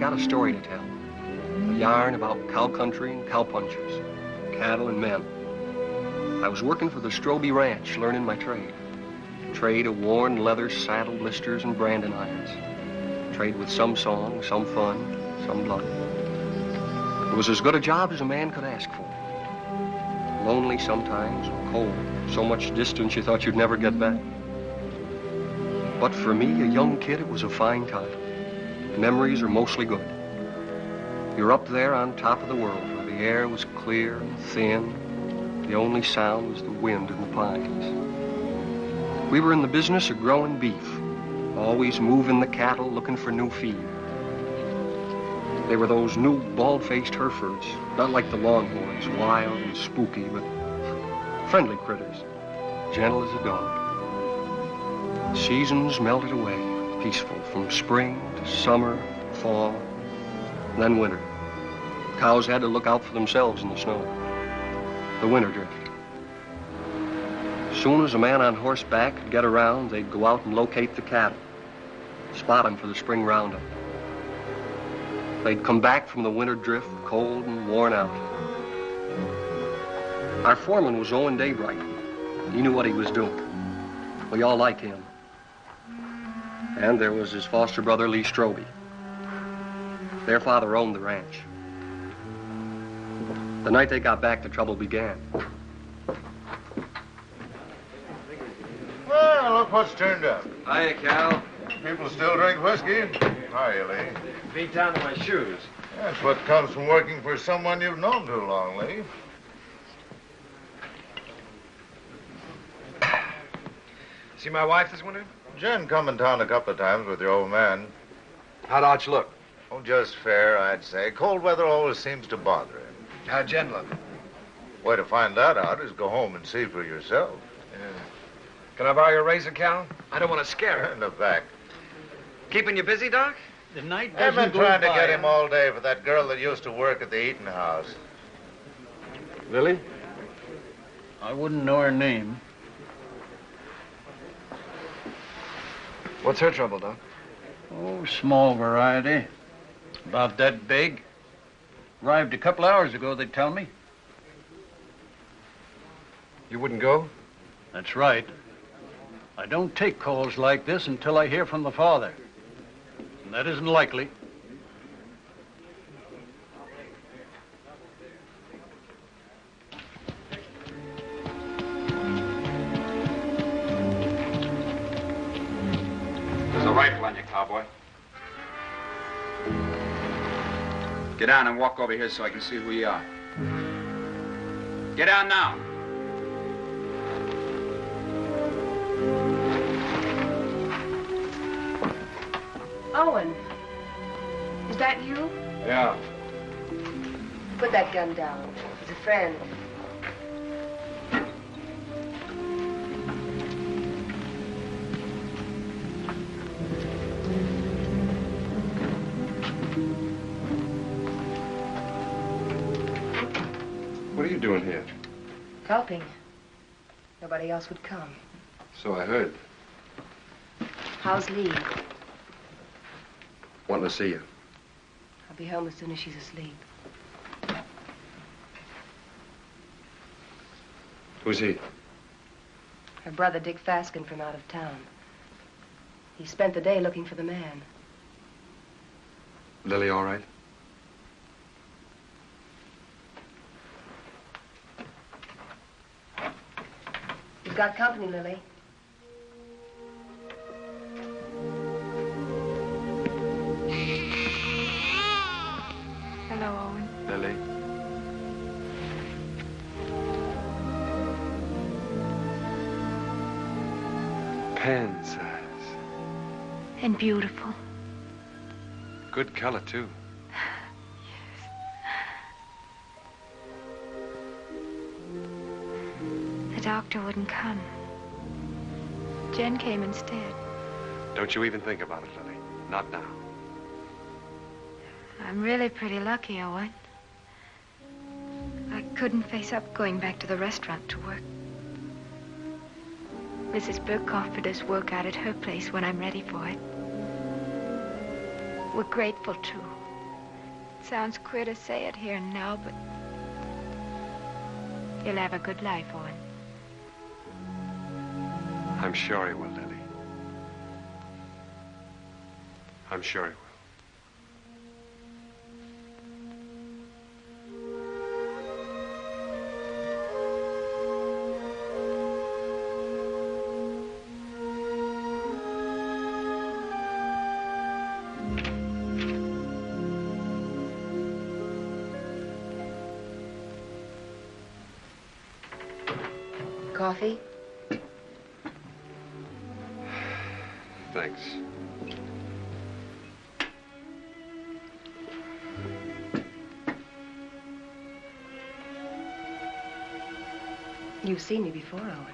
got a story to tell. A yarn about cow country and cowpunchers, cattle and men. I was working for the Stroby Ranch, learning my trade. Trade of worn leather saddle blisters and branding irons. Trade with some song, some fun, some blood. It was as good a job as a man could ask for. Lonely sometimes, cold, so much distance you thought you'd never get back. But for me, a young kid, it was a fine time. The memories are mostly good. You're up there on top of the world where the air was clear and thin. The only sound was the wind in the pines. We were in the business of growing beef, always moving the cattle, looking for new feed. They were those new bald-faced Herefords, not like the Longhorns, wild and spooky, but friendly critters, gentle as a dog. Seasons melted away, peaceful, from spring to summer, fall, and then winter. Cows had to look out for themselves in the snow. The winter drift. As soon as a man on horseback could get around, they'd go out and locate the cattle, spot them for the spring roundup. They'd come back from the winter drift, cold and worn out. Our foreman was Owen Daybright. He knew what he was doing. We all liked him. And there was his foster brother, Lee Stroby. Their father owned the ranch. The night they got back, the trouble began. Well, look what's turned up. Hiya, Cal. People still drink whiskey. Hiya, Lee. Beat down to my shoes. That's what comes from working for someone you've known too long, Lee. See my wife this winter? Jen come in town a couple of times with your old man. How'd Arch look? Oh, just fair, I'd say. Cold weather always seems to bother him. How'd Jen look? Way to find that out is go home and see for yourself. Yeah. Can I borrow your razor, Cal? I don't want to scare her. In the back. Keeping you busy, Doc? The night I've doesn't been go trying to by, get him all day for that girl that used to work at the Eaton House. Lily? I wouldn't know her name. What's her trouble, Doc? Oh, small variety. About that big. Arrived a couple hours ago, they tell me. You wouldn't go? That's right. I don't take calls like this until I hear from the father. And that isn't likely. There's a rifle on you, cowboy. Get down and walk over here so I can see who you are. Get down now. Owen, is that you? Yeah. Put that gun down. He's a friend. What are you doing here? Helping. Nobody else would come. So I heard. How's Lee? Wanting to see you. I'll be home as soon as she's asleep. Who's he? Her brother, Dick Faskin, from out of town. He spent the day looking for the man. Lily all right? You've got company, Lily. Hello, Owen. Lily? Pansize. And beautiful. Good color, too. The doctor wouldn't come. Jen came instead. Don't you even think about it, Lily. Not now. I'm really pretty lucky, Owen. I couldn't face up going back to the restaurant to work. Mrs. Burke offered us work out at her place when I'm ready for it. We're grateful, too. sounds queer to say it here and now, but you'll have a good life, Owen. I'm sure he will, Lily. I'm sure he will. Coffee? Thanks. You've seen me before, Owen.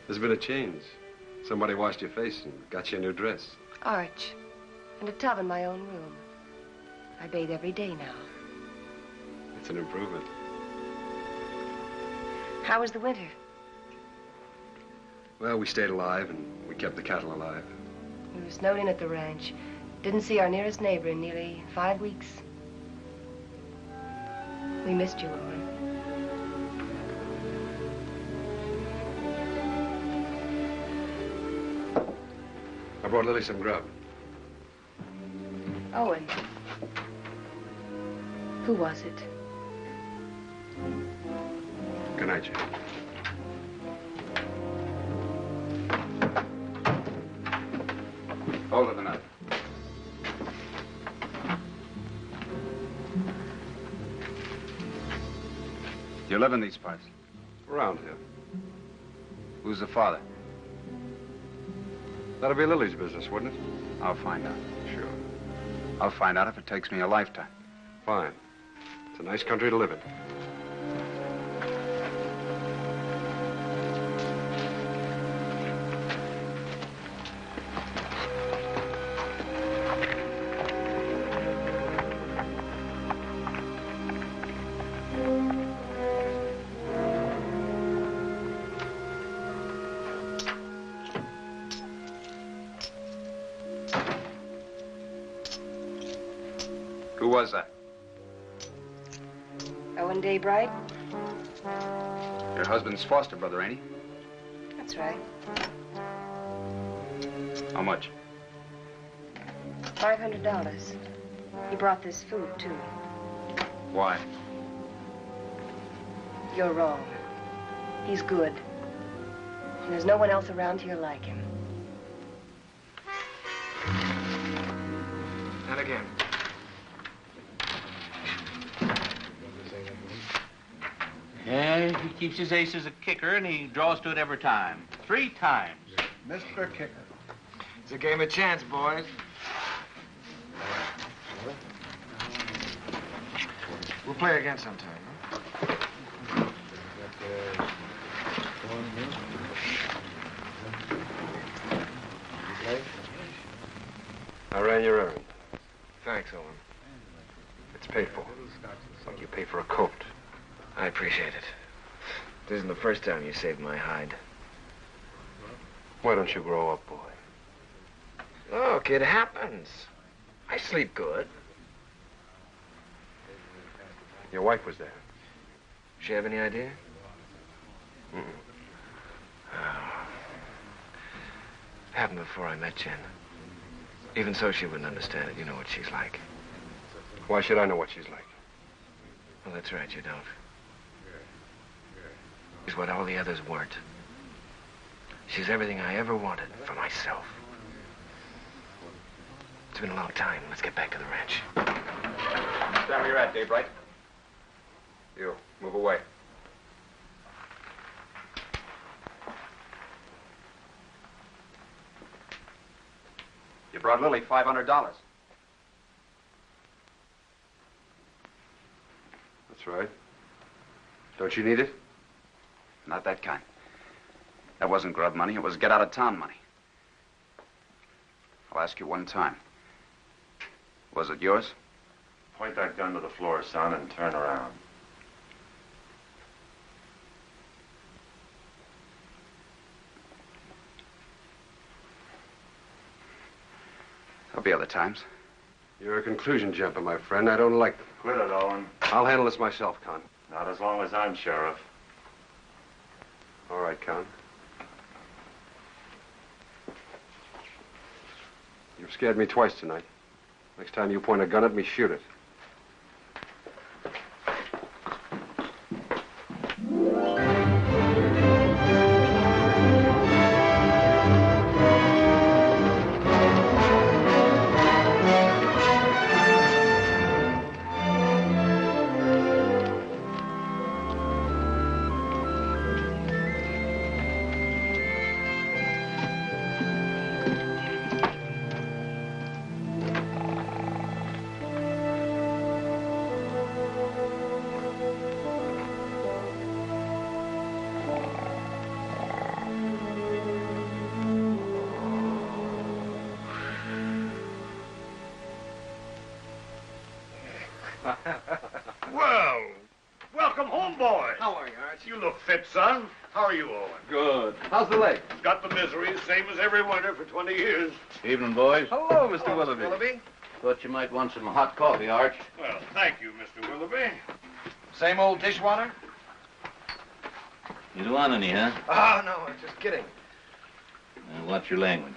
There's been a change. Somebody washed your face and got you a new dress. Arch. And a tub in my own room. I bathe every day now. It's an improvement. How was the winter? Well, we stayed alive and we kept the cattle alive. We were snowed in at the ranch. Didn't see our nearest neighbor in nearly 5 weeks. We missed you, Owen. I brought Lily some grub. Owen. Who was it? Good night, Jane. Hold it a minute. Do you live in these parts? Around here. Who's the father? That'll be Lily's business, wouldn't it? I'll find out. Sure. I'll find out if it takes me a lifetime. Fine. It's a nice country to live in. Who was that? Owen Daybright? Your husband's foster brother, ain't he? That's right. How much? $500. He brought this food, too. Why? You're wrong. He's good. And there's no one else around here like him. And again. Yeah, he keeps his ace as a kicker, and he draws to it every time. 3 times. Mr. Kicker. It's a game of chance, boys. We'll play again sometime, huh? I ran your errand. Thanks, Owen. It's paid for. It's like you pay for a coat. I appreciate it. This isn't the first time you saved my hide. Why don't you grow up, boy? Look, it happens. I sleep good. Your wife was there. She have any idea? Mm-mm. Happened before I met Jen. Even so, she wouldn't understand it. You know what she's like. Why should I know what she's like? Well, that's right, you don't. She's what all the others weren't. She's everything I ever wanted for myself. It's been a long time. Let's get back to the ranch. Stand where you're at, Daybright. You, move away. You brought Lily $500. That's right. Don't you need it? Not that kind. That wasn't grub money. It was get-out-of-town money. I'll ask you one time. Was it yours? Point that gun to the floor, son, and turn around. There'll be other times. You're a conclusion jumper, my friend. I don't like them. Quit it, Owen. I'll handle this myself, Con. Not as long as I'm sheriff. All right, Con. You've scared me twice tonight. Next time you point a gun at me, shoot it. Well, welcome home, boys. How are you, Arch? You look fit, son. How are you, Owen? Good. How's the leg? Got the misery, same as every winter for 20 years. Evening, boys. Hello, Mr. Willoughby. Thought you might want some hot coffee, Arch. Well, thank you, Mr. Willoughby. Same old dishwater? You don't want any, huh? Oh, no, I'm just kidding. Watch your language.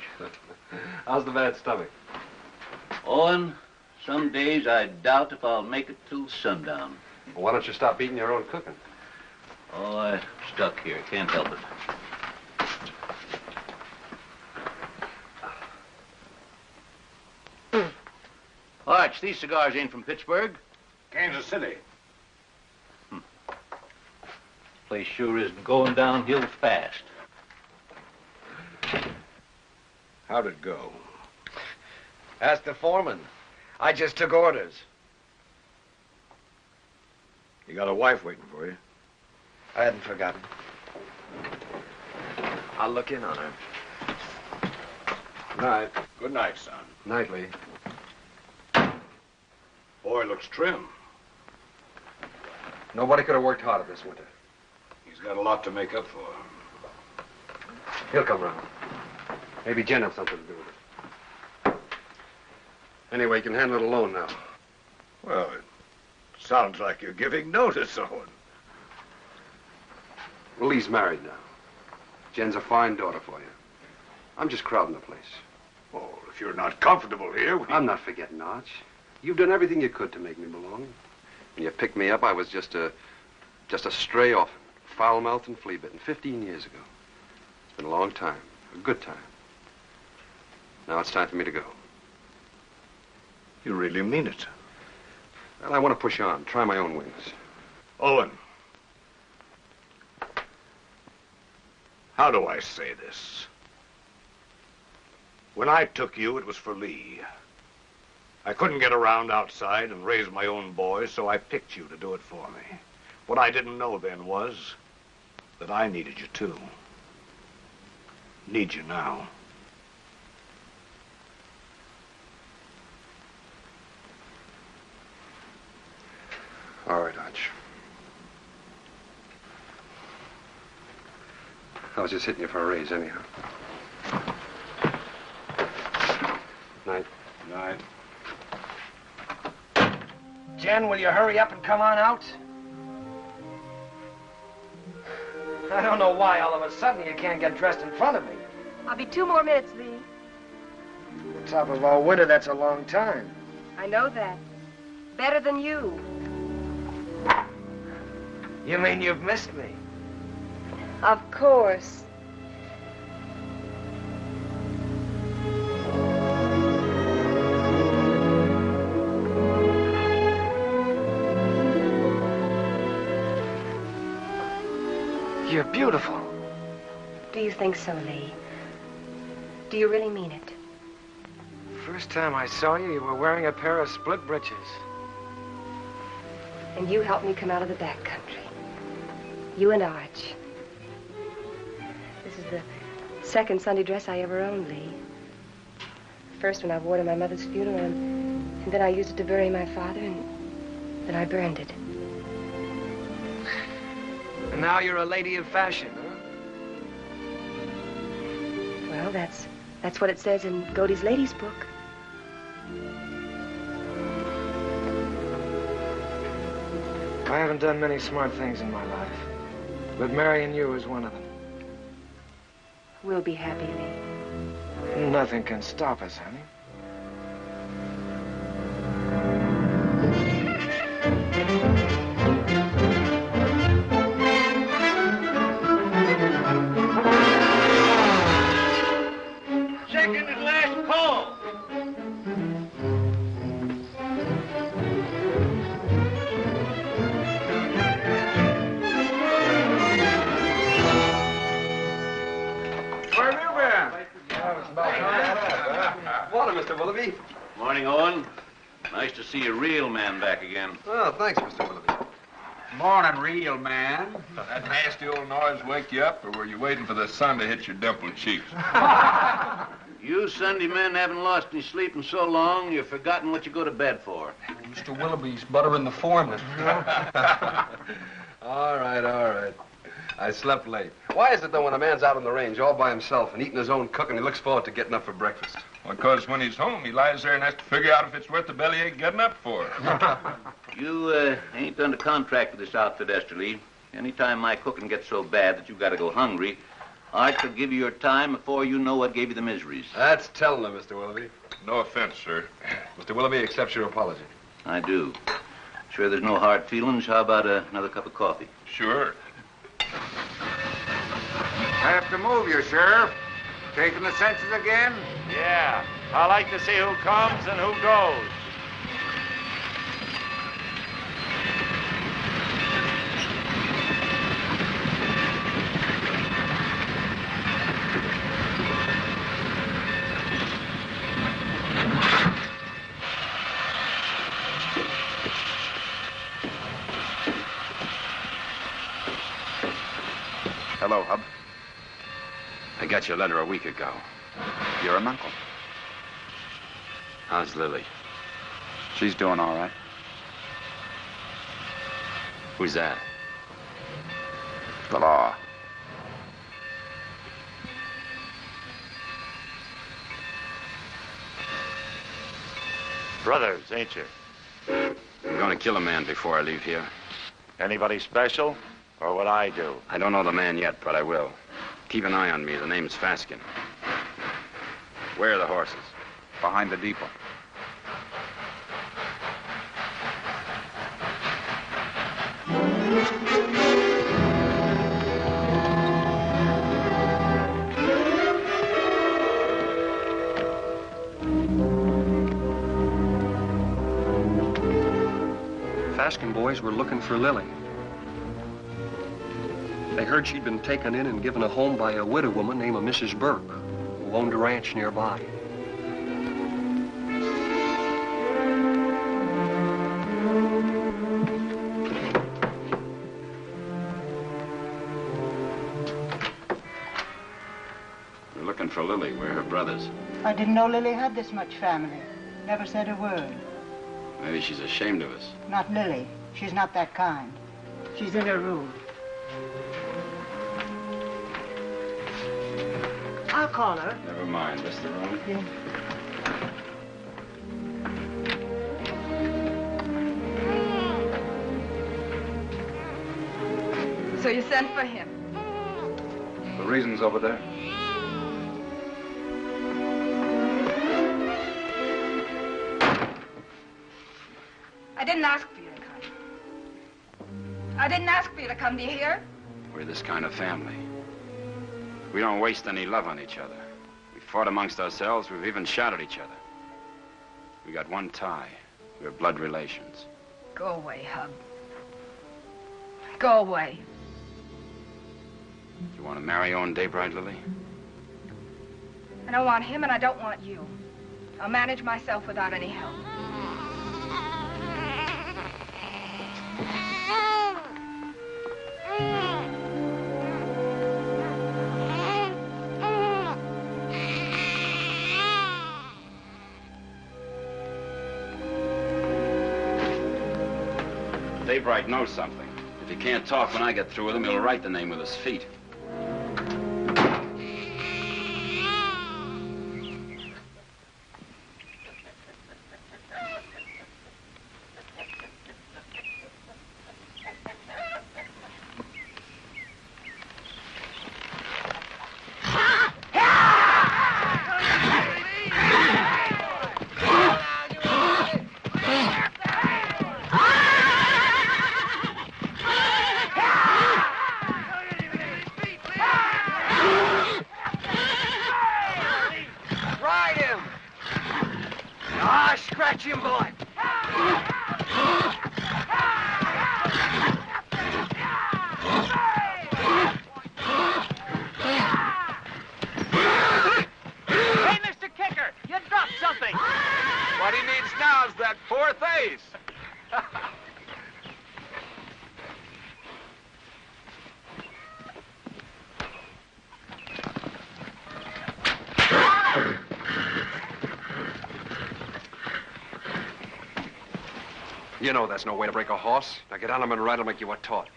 How's the bad stomach? Owen, some days I doubt if I'll make it till sundown. Well, why don't you stop eating your own cooking? Oh, I'm stuck here. Can't help it. Arch, these cigars ain't from Pittsburgh. Kansas City. Place sure is going downhill fast. How'd it go? Ask the foreman. I just took orders. You got a wife waiting for you? I hadn't forgotten. I'll look in on her. Night. Good night, son. Nightly. Boy looks trim. Nobody could have worked harder this winter. He's got a lot to make up for. He'll come round. Maybe Jen has something to do with it. Anyway, you can handle it alone now. Well, it sounds like you're giving notice, Owen. Well, Lee's married now. Jen's a fine daughter for you. I'm just crowding the place. Oh, if you're not comfortable here, I'm not forgetting, Arch. You've done everything you could to make me belong. When you picked me up, I was just a stray orphan, foul-mouthed and flea-bitten, 15 years ago. It's been a long time, a good time. Now it's time for me to go. You really mean it? Well, I want to push on, try my own wings. Owen. How do I say this? When I took you, it was for Lee. I couldn't get around outside and raise my own boys, so I picked you to do it for me. What I didn't know then was that I needed you too. Need you now. All right, Arch. I was just hitting you for a raise anyhow. Night. Night. Jen, will you hurry up and come on out? I don't know why all of a sudden you can't get dressed in front of me. I'll be 2 more minutes, Lee. On top of all winter, that's a long time. I know that. Better than you. You mean you've missed me? Of course. You're beautiful. Do you think so, Lee? Do you really mean it? First time I saw you, you were wearing a pair of split breeches. And you helped me come out of the back country. You and Arch. This is the second Sunday dress I ever owned, Lee. First one I wore to my mother's funeral, and then I used it to bury my father, and then I burned it. And now you're a lady of fashion, huh? Well, that's what it says in Godey's Ladies' Book. I haven't done many smart things in my life, but marrying you is one of them. We'll be happy, Lee. Nothing can stop us, honey. Second and last call. Where have you been? Water, Mr. Willoughby. Morning, Owen. Nice to see a real man back again. Oh, thanks, Mr. Willoughby. Morning, real man. That nasty old noise wake you up, or were you waiting for the sun to hit your dimpled cheeks? You Sunday men haven't lost any sleep in so long, you've forgotten what you go to bed for. Mr. Willoughby's buttering the foreman. All right. I slept late. Why is it, though, when a man's out on the range all by himself and eating his own cooking, he looks forward to getting up for breakfast? Because when he's home, he lies there and has to figure out if it's worth the bellyache getting up for. You ain't under contract with this outfit, Esterly. Anytime my cooking gets so bad that you've got to go hungry, Art will give you your time before you know what gave you the miseries. That's telling him, Mr. Willoughby. No offense, sir. Mr. Willoughby accepts your apology. I do. Sure there's no hard feelings? How about another cup of coffee? Sure. I have to move you, Sheriff. Taking the census again? Yeah. I like to see who comes and who goes. Hello, Hub. I got your letter a week ago. You're an uncle. How's Lily? She's doing all right. Who's that? The law. Brothers, ain't you? I'm going to kill a man before I leave here. Anybody special? Or what I do? I don't know the man yet, but I will. Keep an eye on me. The name's Faskin. Where are the horses? Behind the depot. Faskin boys were looking for Lily. They heard she'd been taken in and given a home by a widow woman named Mrs. Burke, who owned a ranch nearby. We're looking for Lily. We're her brothers. I didn't know Lily had this much family. Never said a word. Maybe she's ashamed of us. Not Lily. She's not that kind. She's in her room. I'll call her. Never mind. That's the room. Yeah. So you sent for him? The reason's over there. I didn't ask for you to come. I didn't ask for you to come. Do you hear? We're this kind of family. We don't waste any love on each other. We fought amongst ourselves. We've even shot at each other. We got one tie. We're blood relations. Go away, Hub. Go away. You want to marry Owen Daybright, Lily? I don't want him and I don't want you. I'll manage myself without any help. Daybright knows something. If he can't talk when I get through with him, he'll write the name with his feet. Ah, scratch him, boy. Hey, Mr. Kicker, you dropped something. What he needs now is that fourth ace. You know that's no way to break a horse. Now get on him and ride him like you were taught.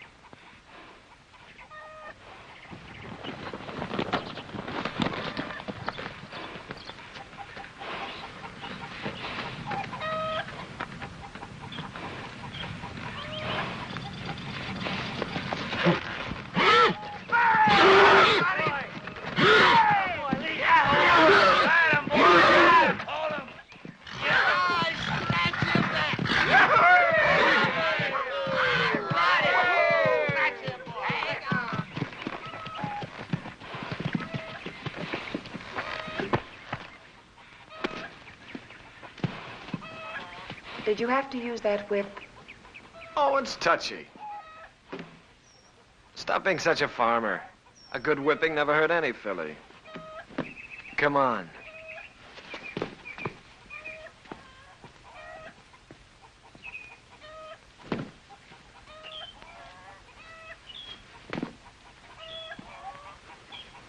Did you have to use that whip? Oh, it's touchy. Stop being such a farmer. A good whipping never hurt any filly. Come on.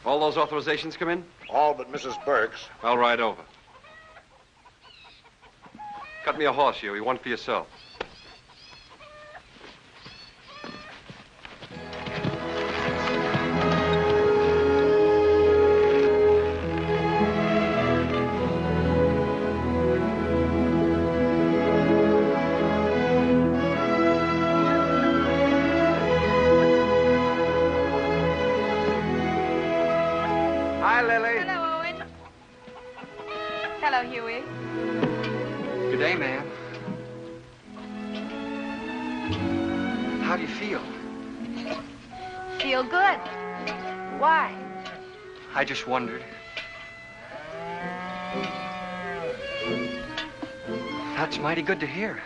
All those authorizations come in? All but Mrs. Burke's. I'll ride over. Cut me a horse, Huey. One for yourself. Hi, Lily. Hello, Owen. Hello, Huey. Good day, ma'am. How do you feel? Feel good. Why? I just wondered. That's mighty good to hear.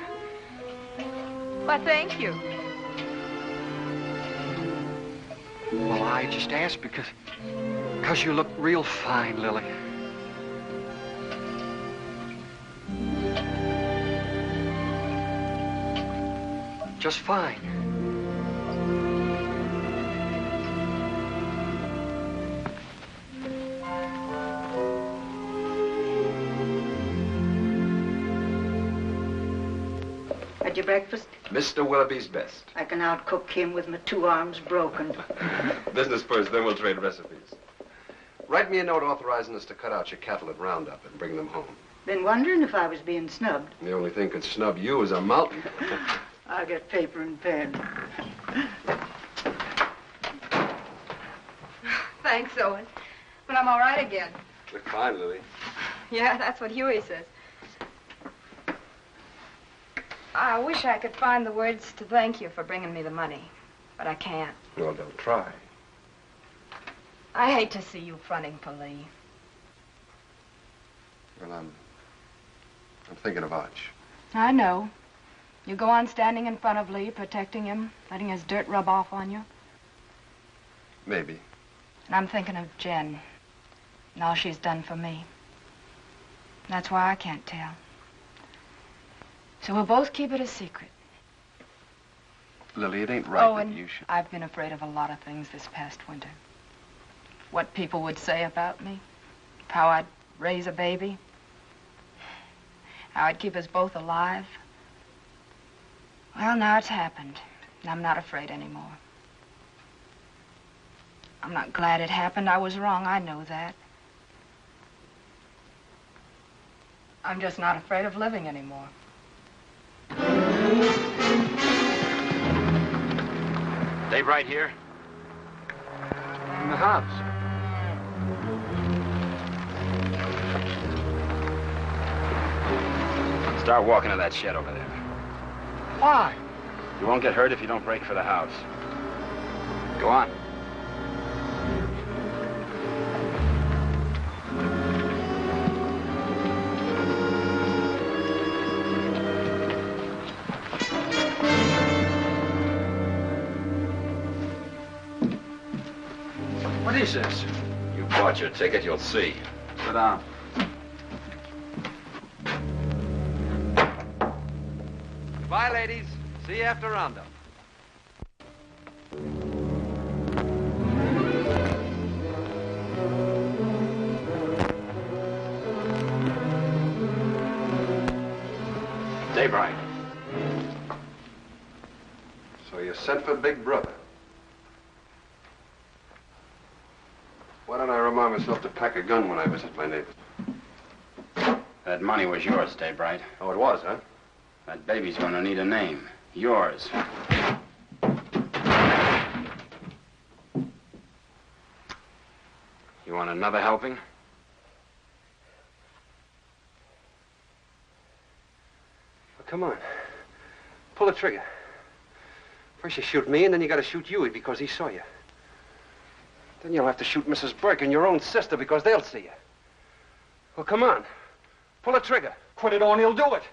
Well, thank you. Well, I just asked because you look real fine, Lily. Just fine. Had your breakfast? Mr. Willoughby's best. I can outcook him with my 2 arms broken. Business first, then we'll trade recipes. Write me a note authorizing us to cut out your cattle at Roundup and bring them home. Been wondering if I was being snubbed. The only thing could snub you is a mountain. I'll get paper and pen. Thanks, Owen. But I'm all right again. Look fine, Lily. Yeah, that's what Huey says. I wish I could find the words to thank you for bringing me the money, but I can't. Well, don't try. I hate to see you fronting for Lee. Well, I'm thinking of Arch. I know. You go on standing in front of Lee, protecting him, letting his dirt rub off on you. Maybe. And I'm thinking of Jen and all she's done for me. That's why I can't tell. So we'll both keep it a secret. Lily, it ain't right Owen, that you should... I've been afraid of a lot of things this past winter. What people would say about me, how I'd raise a baby, how I'd keep us both alive. Well, now it's happened, and I'm not afraid anymore. I'm not glad it happened. I was wrong, I know that. I'm just not afraid of living anymore. Dave right here? In the house. Start walking to that shed over there. Why? You won't get hurt if you don't break for the house. Go on. What is this? You bought your ticket, you'll see. Sit down. Goodbye, ladies. See you after roundup. Daybright. So you sent for Big Brother. Why don't I remind myself to pack a gun when I visit my neighbors? That money was yours, Daybright. Oh, it was, huh? That baby's gonna need a name. Yours. You want another helping? Well, come on. Pull the trigger. First you shoot me, and then you gotta shoot Huey because he saw you. Then you'll have to shoot Mrs. Burke and your own sister because they'll see you. Well, come on. Pull the trigger. Quit it or he'll do it.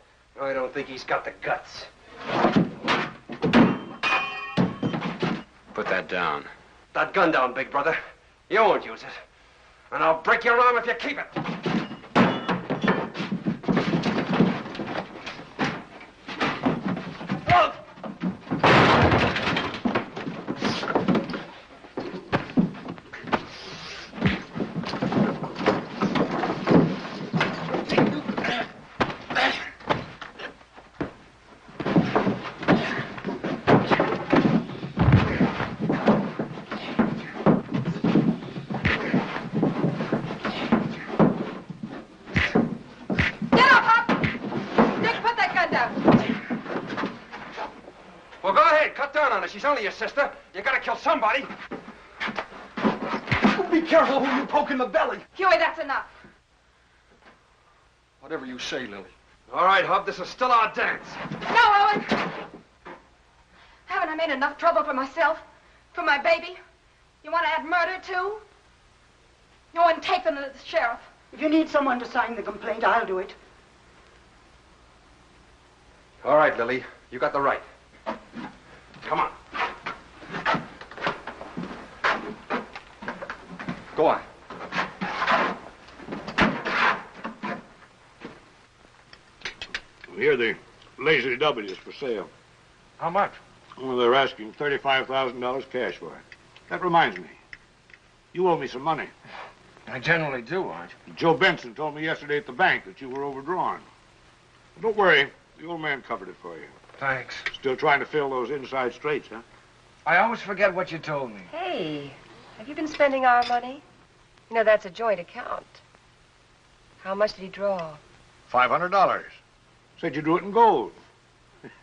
I don't think he's got the guts. Put that down. That gun down, Big Brother. You won't use it. And I'll break your arm if you keep it. Well, go ahead. Cut down on her. She's only your sister. You gotta kill somebody. Be careful who you poke in the belly. Huey, that's enough. Whatever you say, Lily. All right, Hub, this is still our dance. No, Owen. Haven't I made enough trouble for myself? For my baby? You want to add murder, too? Owen, take them to the sheriff. If you need someone to sign the complaint, I'll do it. All right, Lily. You got the right. Come on. Go on. Here, the Lazy W is for sale. How much? Well, they're asking $35,000 cash for it. That reminds me. You owe me some money. I generally do, Arch. Joe Benson told me yesterday at the bank that you were overdrawn. But don't worry. The old man covered it for you. Thanks. Still trying to fill those inside straights, huh? I always forget what you told me. Hey, have you been spending our money? You know, that's a joint account. How much did he draw? $500. Said you drew it in gold.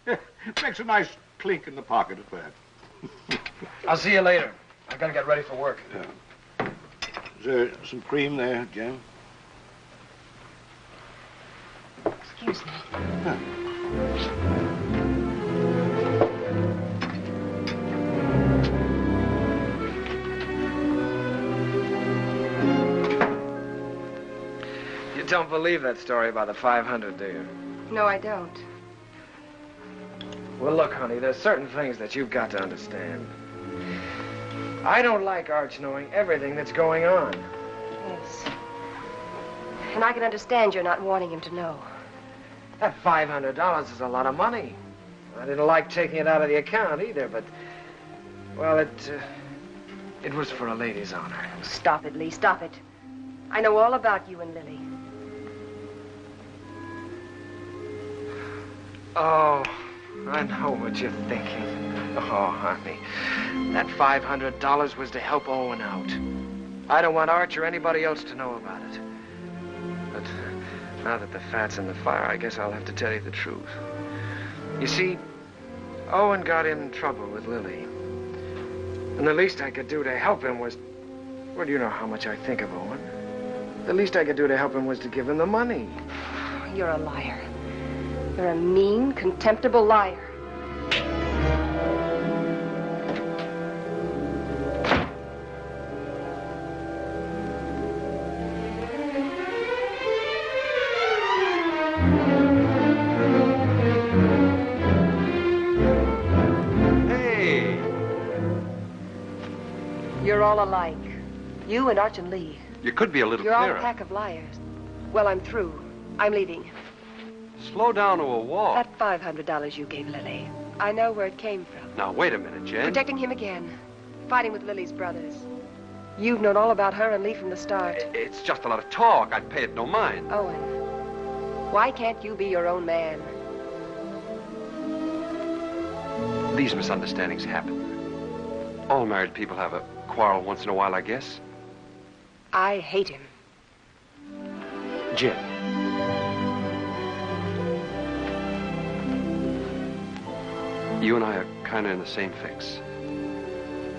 Makes a nice clink in the pocket at that. I'll see you later. I gotta get ready for work. Yeah. Is there some cream there, Jim? Excuse me. Huh. You don't believe that story about the 500, do you? No, I don't. Well, look, honey, there's certain things that you've got to understand. I don't like Arch knowing everything that's going on. Yes. And I can understand you're not wanting him to know. That $500 is a lot of money. I didn't like taking it out of the account either, but, well, it was for a lady's honor. Stop it, Lee, stop it. I know all about you and Lily. Oh, I know what you're thinking. Oh, honey, that $500 was to help Owen out. I don't want Arch or anybody else to know about it. But now that the fat's in the fire, I guess I'll have to tell you the truth. You see, Owen got in trouble with Lily. And the least I could do to help him was... Well, you know how much I think of Owen. The least I could do to help him was to give him the money. You're a liar. You're a mean, contemptible liar. Hey! You're all alike. You and Arch and Lee. You could be a little You're all clearer. a pack of liars. Well, I'm through. I'm leaving. Slow down to a walk. That $500 you gave Lily, I know where it came from. Now, wait a minute, Jen. Protecting him again. Fighting with Lily's brothers. You've known all about her and Lee from the start. It's just a lot of talk. I'd pay it no mind. Owen, why can't you be your own man? These misunderstandings happen. All married people have a quarrel once in a while, I guess. I hate him. Jen. You and I are kind of in the same fix.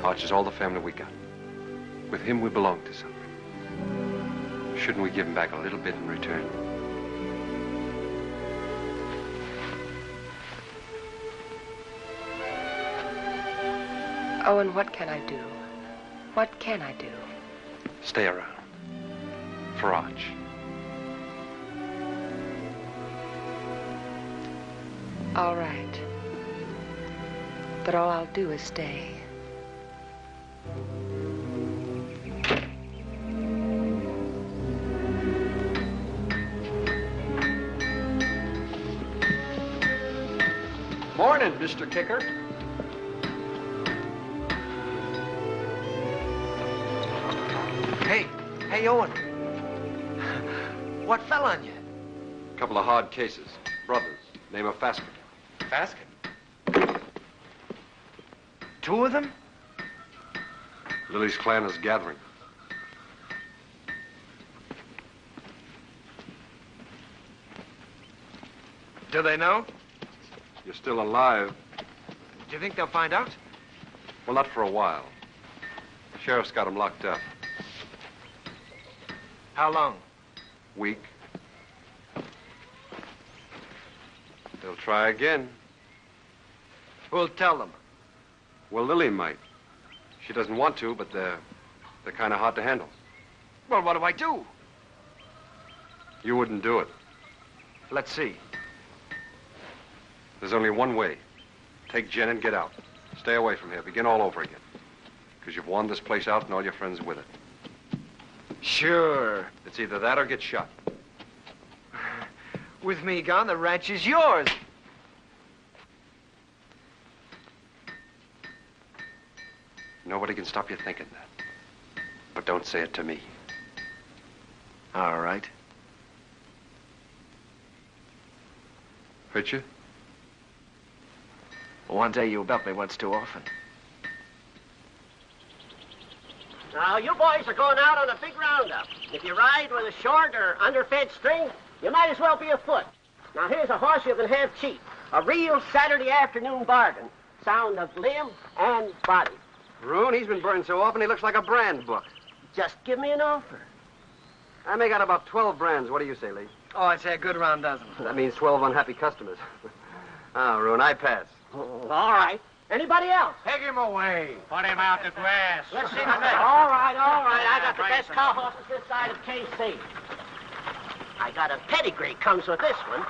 Arch is all the family we got. With him, we belong to something. Shouldn't we give him back a little bit in return? Owen, what can I do? What can I do? Stay around. For Arch. All right. But all I'll do is stay. Morning, Mr. Kicker. Hey, Owen. What fell on you? A couple of hard cases. Brothers. Name of Faskin. Faskin? Two of them? Lily's clan is gathering. Do they know? You're still alive. Do you think they'll find out? Well, not for a while. The sheriff's got him locked up. How long? Week. They'll try again. Who'll tell them? Well, Lily might. She doesn't want to, but they're kind of hard to handle. Well, what do I do? You wouldn't do it. Let's see. There's only one way. Take Jen and get out. Stay away from here. Begin all over again. Because you've worn this place out and all your friends with it. Sure. It's either that or get shot. With me gone, the ranch is yours. Nobody can stop you thinking that. But don't say it to me. All right. Hurt you? One day you'll bet me once too often. Now, you boys are going out on a big roundup. If you ride with a short or underfed string, you might as well be afoot. Now, here's a horse you can have cheap. A real Saturday afternoon bargain. Sound of limb and body. Roon, he's been burned so often he looks like a brand book. Just give me an offer. I make out about 12 brands. What do you say, Lee? Oh, I'd say a good round dozen. That means 12 unhappy customers. Roon, I pass. All right. Anybody else? Take him away. Put him out to grass. Let's see the next. All right. I got the best cow horses this side of KC. I got a pedigree comes with this one.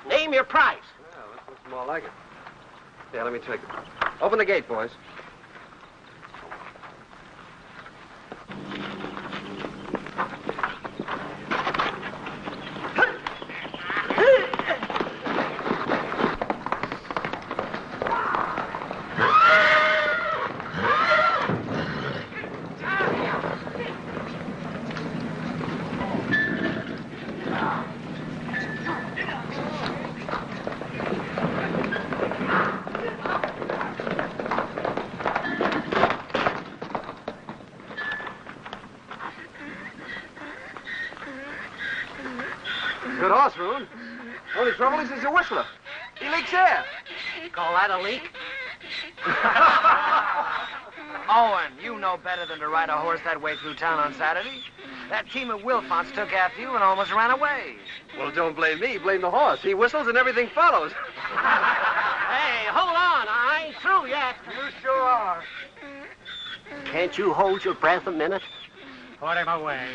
Name your price. Well, this looks more like it. Yeah, let me take it. Open the gate, boys. Good horse, Roon. Only trouble is he's a whistler. He leaks air. Call that a leak? Owen, you know better than to ride a horse that way through town on Saturday. That team of Wilfonts took after you and almost ran away. Well, don't blame me. Blame the horse. He whistles and everything follows. Hey, hold on. I ain't through yet. You sure are. Can't you hold your breath a minute? Put him away.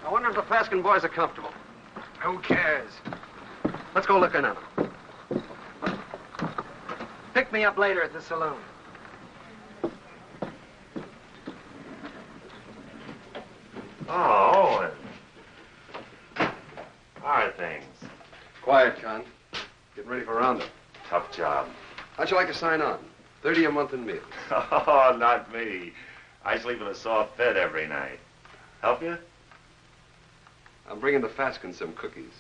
I wonder if the Faskin boys are comfortable. Who cares? Let's go look in on them. Pick me up later at the saloon. Oh, Owen. How are things? Quiet, Con. Getting ready for roundup. Tough job. How'd you like to sign on? 30 a month in meals. Oh, not me. I sleep in a soft bed every night. Help you? I'm bringing the Faskins some cookies.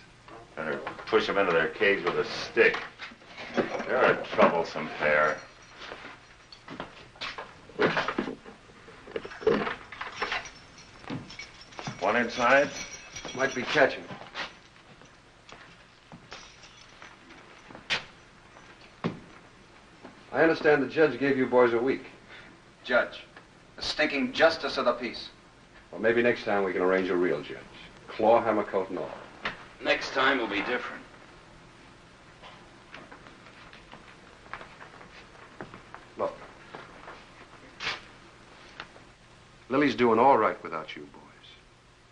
Better push them into their cage with a stick. They're a troublesome pair. One inside? Might be catching. I understand the judge gave you boys a week. Judge, the stinking justice of the peace. Well, maybe next time we can arrange a real judge. Claw, hammer, coat, and all. Next time will be different. Look. Lily's doing all right without you boys.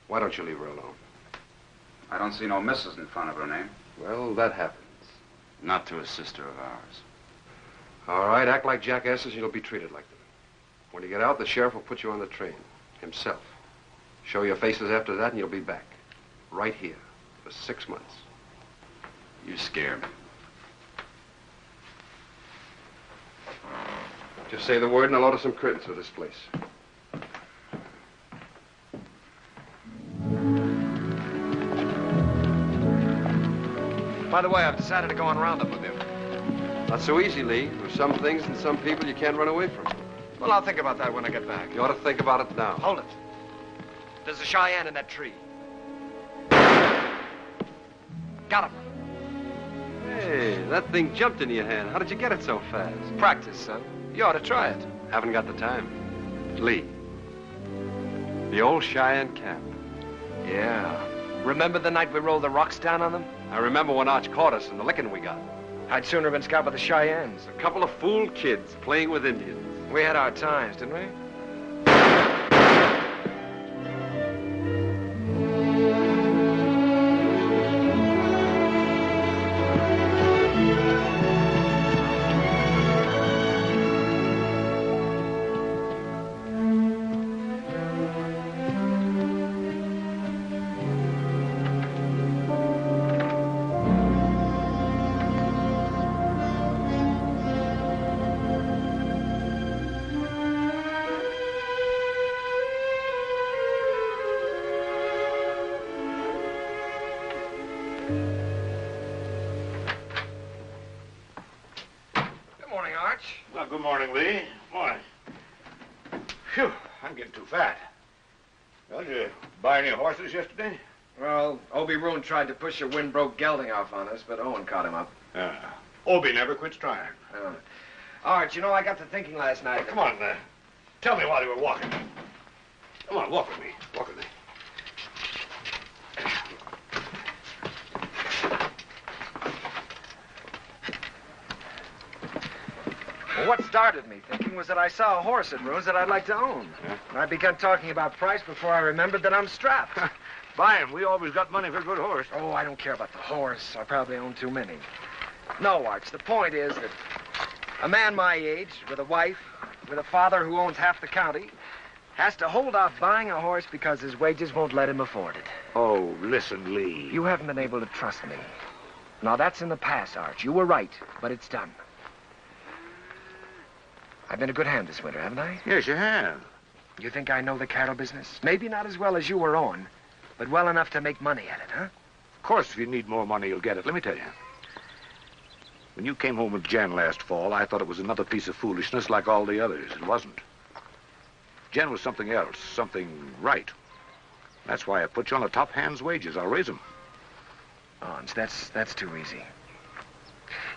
Why don't you leave her alone? I don't see no missus in front of her name. Well, that happens. Not to a sister of ours. All right, act like jackasses and you'll be treated like them. When you get out, the sheriff will put you on the train. Himself. Show your faces after that and you'll be back. Right here. For 6 months. You scare me. Just say the word and I'll order some curtains for this place. By the way, I've decided to go on roundup with you. Not so easy, Lee. There's some things and some people you can't run away from. Well, I'll think about that when I get back. You ought to think about it now. Hold it. There's a Cheyenne in that tree. Got him. Hey, that thing jumped into your hand. How did you get it so fast? Practice, son. You ought to try it. Haven't got the time. Lee. The old Cheyenne cap. Yeah. Remember the night we rolled the rocks down on them? I remember when Arch caught us and the licking we got. I'd sooner have been scout with the Cheyennes. A couple of fool kids playing with Indians. We had our times, didn't we? Well, good morning, Lee. Morning. Phew, I'm getting too fat. Well, did you buy any horses yesterday? Well, Obie Roon tried to push a wind-broke gelding off on us, but Owen caught him up. Obie never quits trying. Arch, you know, I got to thinking last night. Come on, tell me while you were walking. Come on, walk with me. Walk with me. Well, what started me thinking was that I saw a horse at Roon's that I'd like to own. And I began talking about price before I remembered that I'm strapped. Buy him. We always got money for a good horse. Oh, I don't care about the horse. I probably own too many. No, Arch, the point is that a man my age, with a wife, with a father who owns half the county, has to hold off buying a horse because his wages won't let him afford it. Oh, listen, Lee. You haven't been able to trust me. Now, that's in the past, Arch. You were right, but it's done. I've been a good hand this winter, haven't I? Yes, you have. You think I know the cattle business? Maybe not as well as you or Owen, but well enough to make money at it, huh? Of course, if you need more money, you'll get it. Let me tell you. When you came home with Jen last fall, I thought it was another piece of foolishness like all the others. It wasn't. Jen was something else, something right. That's why I put you on the top hand's wages. I'll raise them. Oh, that's too easy.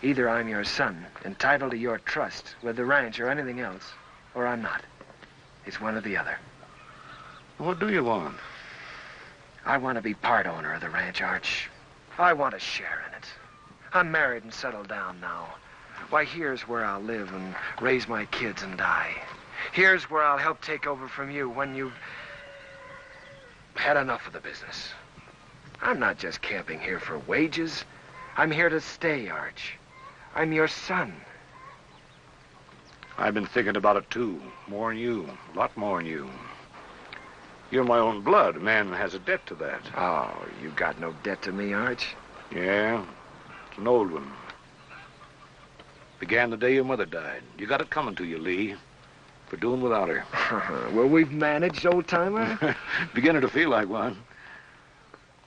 Either I'm your son, entitled to your trust with the ranch or anything else, or I'm not. It's one or the other. What do you want? I want to be part owner of the ranch, Arch. I want a share in it. I'm married and settled down now. Why, here's where I'll live and raise my kids and die. Here's where I'll help take over from you when you've had enough of the business. I'm not just camping here for wages. I'm here to stay, Arch. I'm your son. I've been thinking about it, too. More than you. A lot more than you. You're my own blood. A man has a debt to that. Oh, you got no debt to me, Arch. Yeah, it's an old one. Began the day your mother died. You got it coming to you, Lee, for doing without her. Well, we've managed, old-timer. Beginning to feel like one.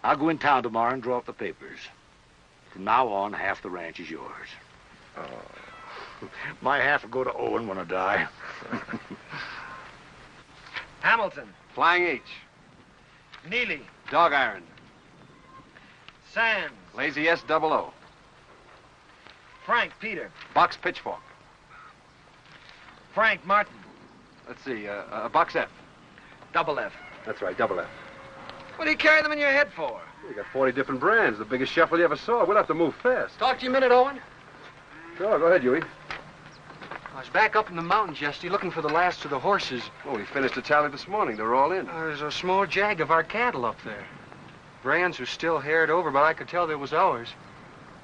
I'll go in town tomorrow and draw up the papers. From now on, half the ranch is yours. Oh. My half will go to Owen when I die. Hamilton. Flying H. Neely. Dog Iron. Sands. Lazy S-00. Frank Peter. Box Pitchfork. Frank Martin. Let's see, Box F. Double F. That's right, double F. What do you carry them in your head for? You got 40 different brands, the biggest shuffle you ever saw. We'll have to move fast. Talk to you a minute, Owen. Sure, go ahead, Huey. I was back up in the mountains yesterday looking for the last of the horses. Oh, we finished the tally this morning. They're all in. There's a small jag of our cattle up there. Brands were still haired over, but I could tell they was ours.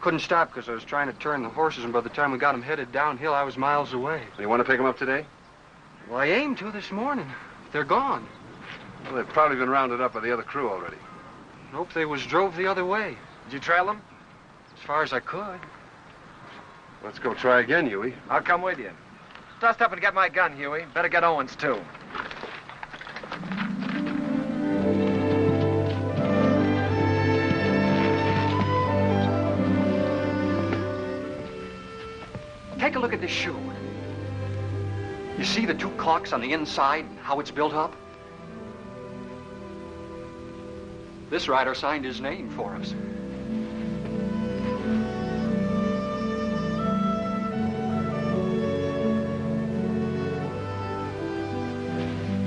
Couldn't stop because I was trying to turn the horses, and by the time we got them headed downhill, I was miles away. You want to pick them up today? Well, I aimed to this morning. They're gone. Well, they've probably been rounded up by the other crew already. Nope, they was drove the other way. Did you trail them? As far as I could. Let's go try again, Huey. I'll come with you. Dust up and get my gun, Huey. Better get Owen's, too. Take a look at this shoe. You see the two clocks on the inside and how it's built up? This rider signed his name for us.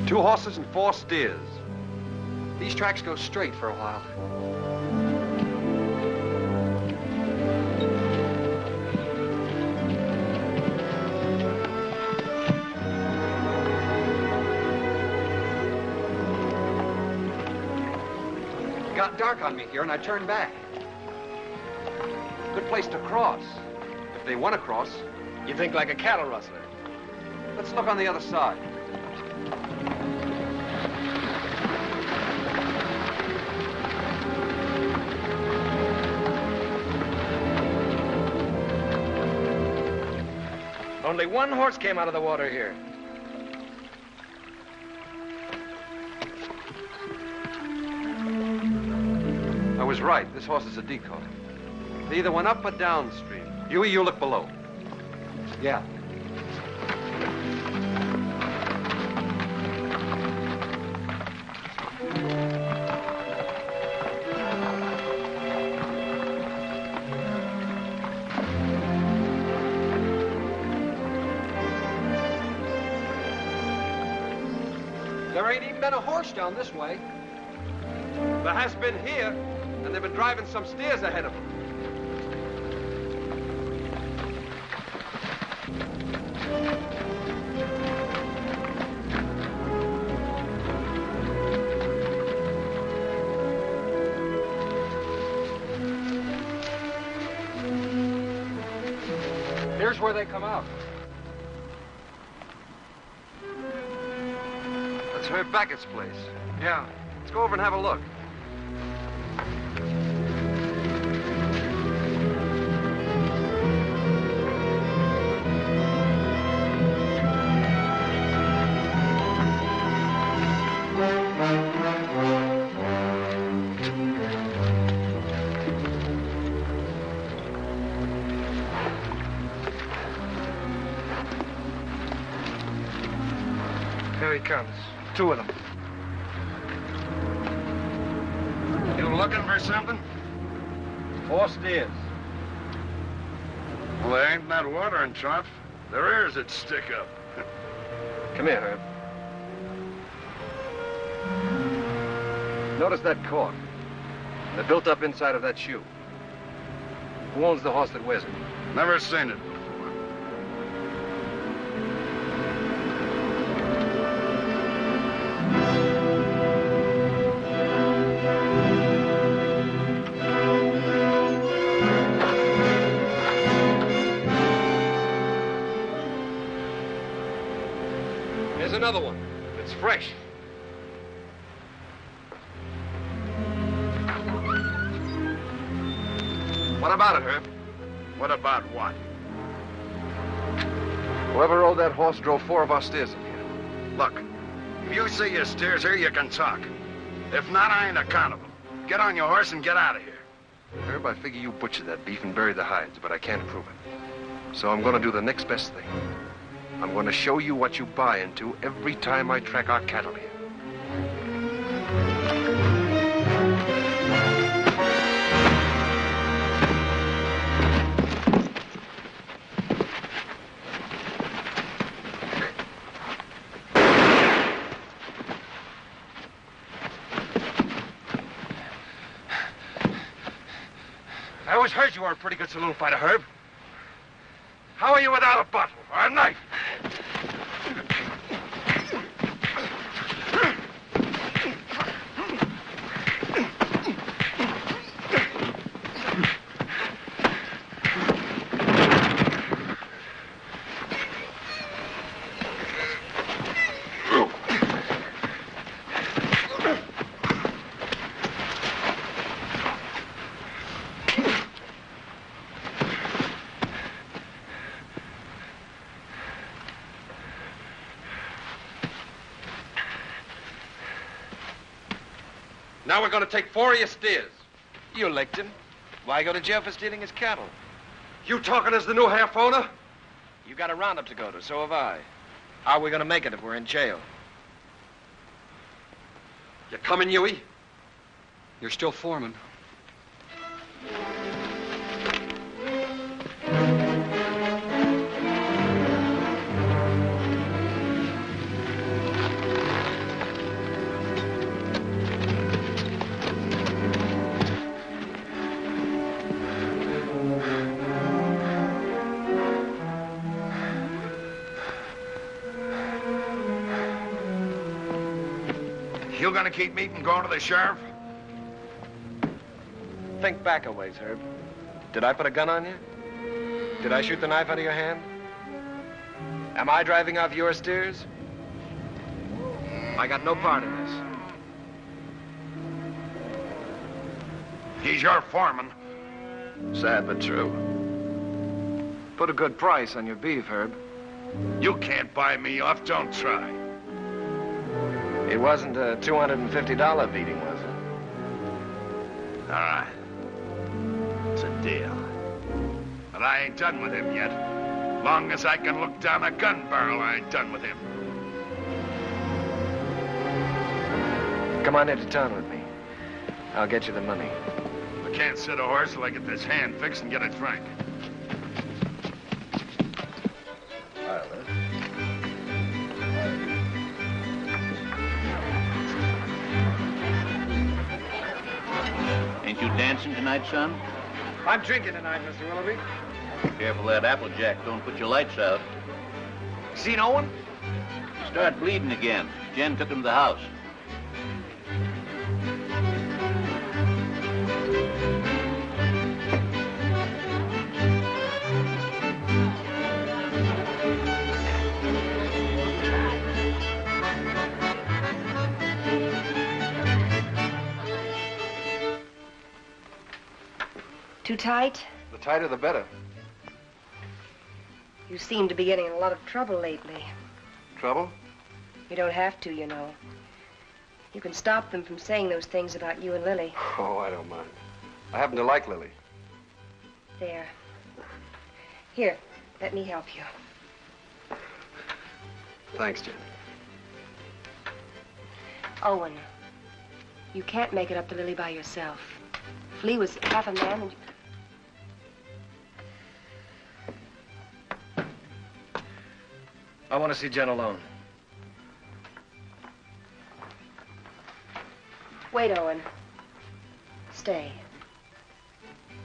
Two horses and 4 steers. These tracks go straight for a while. It got dark on me here, and I turned back. Good place to cross. If they want to cross. You think like a cattle rustler. Let's look on the other side. Only one horse came out of the water here. I was right. This horse is a decoy. They either went up or downstream. Huey, you look below. Yeah. There ain't even been a horse down this way. There has been here, and they've been driving some steers ahead of them. Here's where they come out. That's Herb Beckett's place. Yeah. Let's go over and have a look. Here he comes. 2 of them. You looking for something? 4 steers. Well, there ain't that watering trough. Their ears that stick up. Come here, Herb. Notice that cork. They're built up inside of that shoe. Who owns the horse that wears it? Never seen it before. Here's another one. It's fresh. What about it, Herb? What about what? Whoever rode that horse drove 4 of our steers in here. Look, if you see your steers here, you can talk. If not, I ain't accountable. Get on your horse and get out of here. Herb, I figure you butchered that beef and buried the hides, but I can't prove it. So I'm going to do the next best thing. I'm going to show you what you buy into every time I track our cattle here. I always heard you were a pretty good saloon fighter, Herb. How are you without a bottle or a knife? Now we're going to take 4 of your steers. You licked him. Why go to jail for stealing his cattle? You talking as the new half owner? You got a roundup to go to, so have I. How are we gonna make it if we're in jail? You coming, Huey? You're still foreman. You gonna keep me from going to the sheriff? Think back a ways, Herb. Did I put a gun on you? Did I shoot the knife out of your hand? Am I driving off your steers? I got no part in this. He's your foreman. Sad but true. Put a good price on your beef, Herb. You can't buy me off, don't try. It wasn't a $250 beating, was it? All right. It's a deal. But I ain't done with him yet. Long as I can look down a gun barrel, I ain't done with him. Come on into town with me. I'll get you the money. I can't sit a horse till I get this hand fixed and get it frank. Ain't you dancing tonight, son? I'm drinking tonight, Mr. Willoughby. Careful that Applejack don't put your lights out. Seen Owen? Start bleeding again. Jen took him to the house. Too tight? The tighter, the better. You seem to be getting in a lot of trouble lately. Trouble? You don't have to, you know. You can stop them from saying those things about you and Lily. Oh, I don't mind. I happen to like Lily. There. Here, let me help you. Thanks, Jen. Owen, you can't make it up to Lily by yourself. If Lee was half a man and... I want to see Jen alone. Wait, Owen. Stay.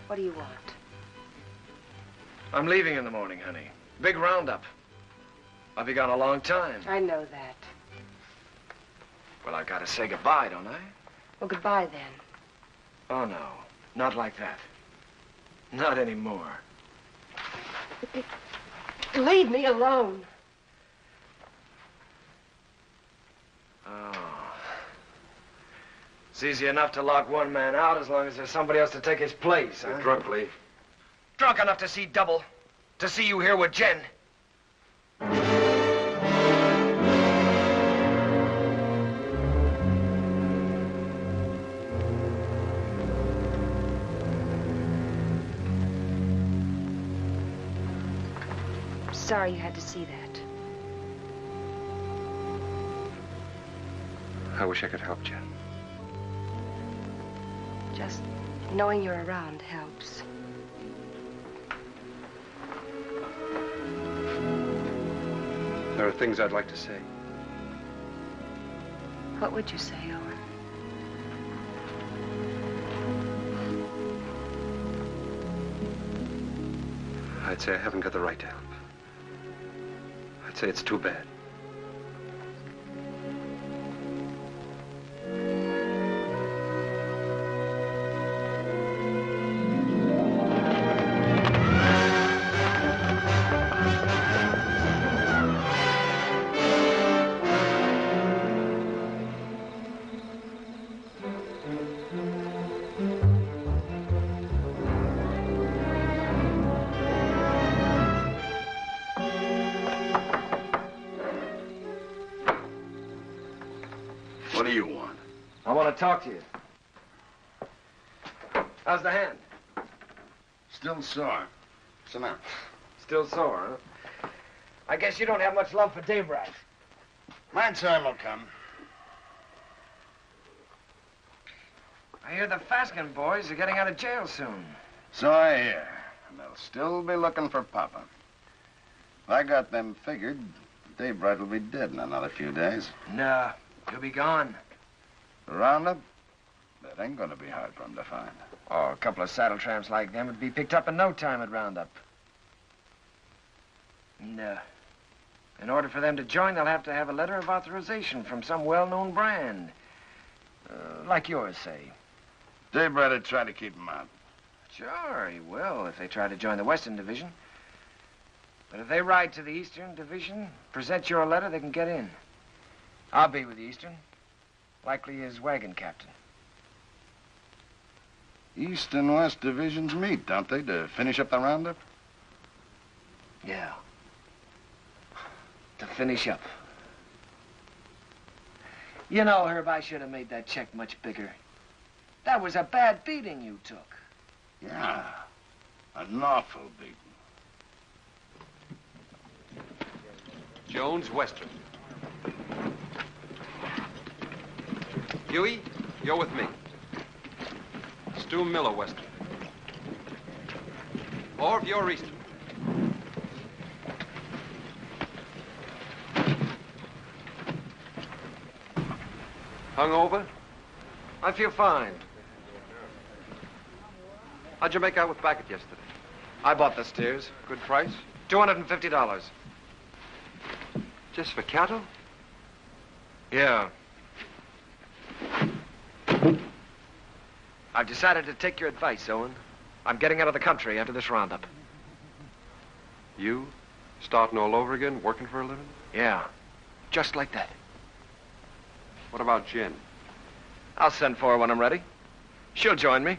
What do you want? I'm leaving in the morning, honey. Big roundup. I'll be gone a long time. I know that. Well, I've got to say goodbye, don't I? Well, goodbye then. Oh, no. Not like that. Not anymore. Leave me alone. Oh. It's easy enough to lock one man out as long as there's somebody else to take his place, huh? You're drunk, Lee. Drunk enough to see double. To see you here with Jen. Sorry you had to see that. I wish I could help Jen. Just knowing you're around helps. There are things I'd like to say. What would you say, Owen? I'd say I haven't got the right to help. I'd say it's too bad. What do you want? I want to talk to you. How's the hand? Still sore. Sit down. Still sore, huh? I guess you don't have much love for Daybright. My time will come. I hear the Faskin boys are getting out of jail soon. So I hear. And they'll still be looking for Papa. If I got them figured, Daybright will be dead in another few days. Nah, he'll be gone. The roundup? That ain't gonna be hard for him to find. Oh, a couple of saddle tramps like them would be picked up in no time at roundup. And, in order for them to join, they'll have to have a letter of authorization from some well-known brand. Like yours, say. Daybright would try to keep him out. Sure, he will, if they try to join the Western Division. But if they ride to the Eastern Division, present your letter, they can get in. I'll be with the Eastern. Likely his wagon captain. East and West divisions meet, don't they, to finish up the roundup? Yeah. To finish up. You know, Herb, I should have made that check much bigger. That was a bad beating you took. Yeah. An awful beating. Jones, Western. Huey, you're with me. Stu Miller, Western. Orv, you're Eastern. Hungover? I feel fine. How'd you make out with Backett yesterday? I bought the steers. Good price? $250. Just for cattle? Yeah. I've decided to take your advice, Owen. I'm getting out of the country after this roundup. You? Starting all over again, working for a living? Yeah. Just like that. What about Jen? I'll send for her when I'm ready. She'll join me.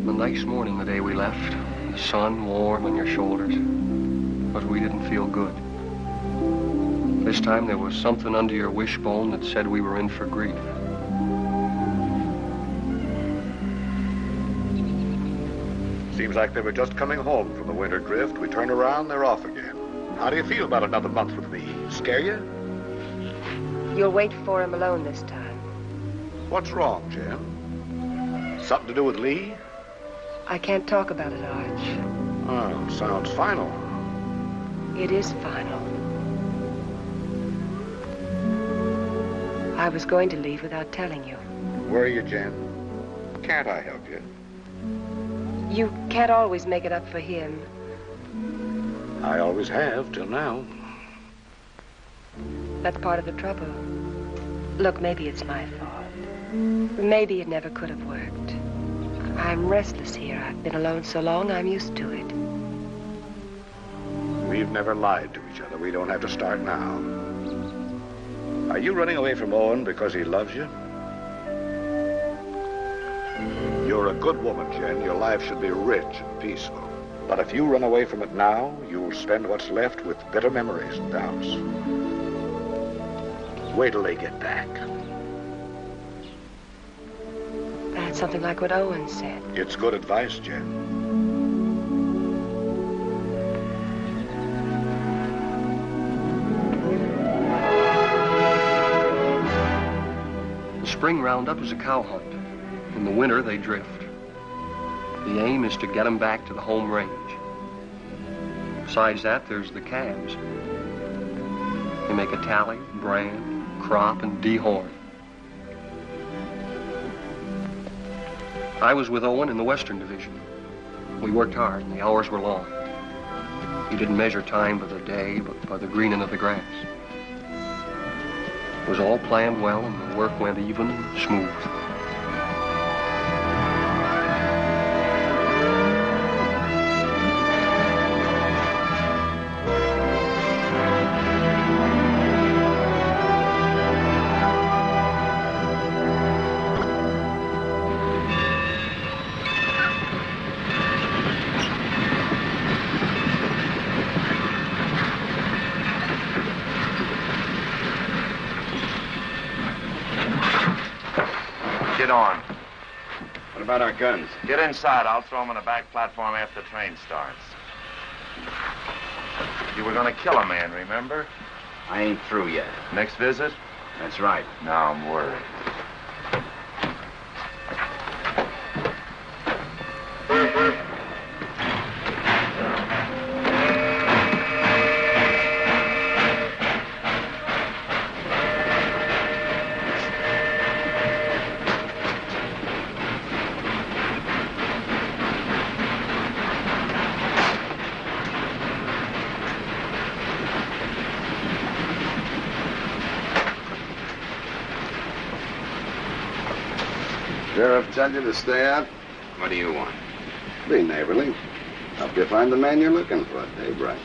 A nice morning the day we left. The sun warm on your shoulders. But we didn't feel good. This time there was something under your wishbone that said we were in for grief. Seems like they were just coming home from the winter drift. We turn around, they're off again. How do you feel about another month with me? Scare you? You'll wait for him alone this time. What's wrong, Jen? Something to do with Lee? I can't talk about it, Arch. Oh, sounds final. It is final. I was going to leave without telling you. Where are you, Jen? Can't I help you? You can't always make it up for him. I always have, till now. That's part of the trouble. Look, maybe it's my fault. Maybe it never could have worked. I'm restless here. I've been alone so long, I'm used to it. We've never lied to each other. We don't have to start now. Are you running away from Owen because he loves you? You're a good woman, Jen. Your life should be rich and peaceful. But if you run away from it now, you'll spend what's left with bitter memories and doubts. Wait till they get back. That's something like what Owen said. It's good advice, Jen. The spring roundup is a cow hunt. In the winter, they drift. The aim is to get them back to the home range. Besides that, there's the calves. They make a tally, brand, crop, and dehorn. I was with Owen in the Western Division. We worked hard, and the hours were long. He didn't measure time by the day, but by the greening of the grass. It was all planned well, and the work went even and smooth. Get on. What about our guns? Get inside. I'll throw them on the back platform after the train starts. You were going to kill a man, remember? I ain't through yet. Next visit? That's right. Now I'm worried. Sheriff tell you to stay out? What do you want? Be neighborly. Help you find the man you're looking for, Dave Wright.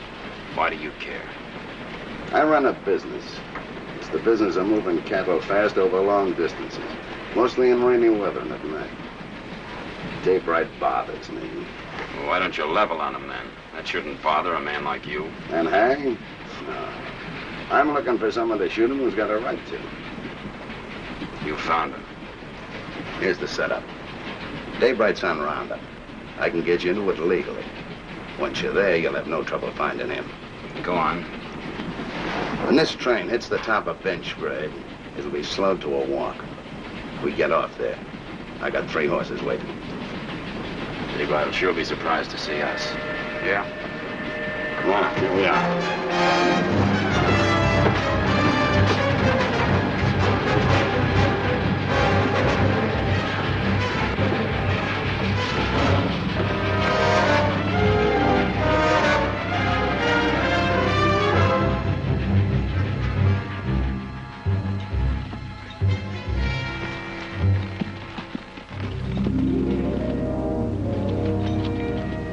Why do you care? I run a business. It's the business of moving cattle fast over long distances, mostly in rainy weather and at night. Dave Wright bothers me. Well, why don't you level on him then? That shouldn't bother a man like you. And hang? No. I'm looking for someone to shoot him who's got a right to. You found him. Here's the setup. Dave Wright's on Roundup. I can get you into it legally. Once you're there, you'll have no trouble finding him. Go on. When this train hits the top of Bench Grade, it'll be slowed to a walk. We get off there. I got 3 horses waiting. Dave Wright will sure be surprised to see us. Yeah? Come on, here we are.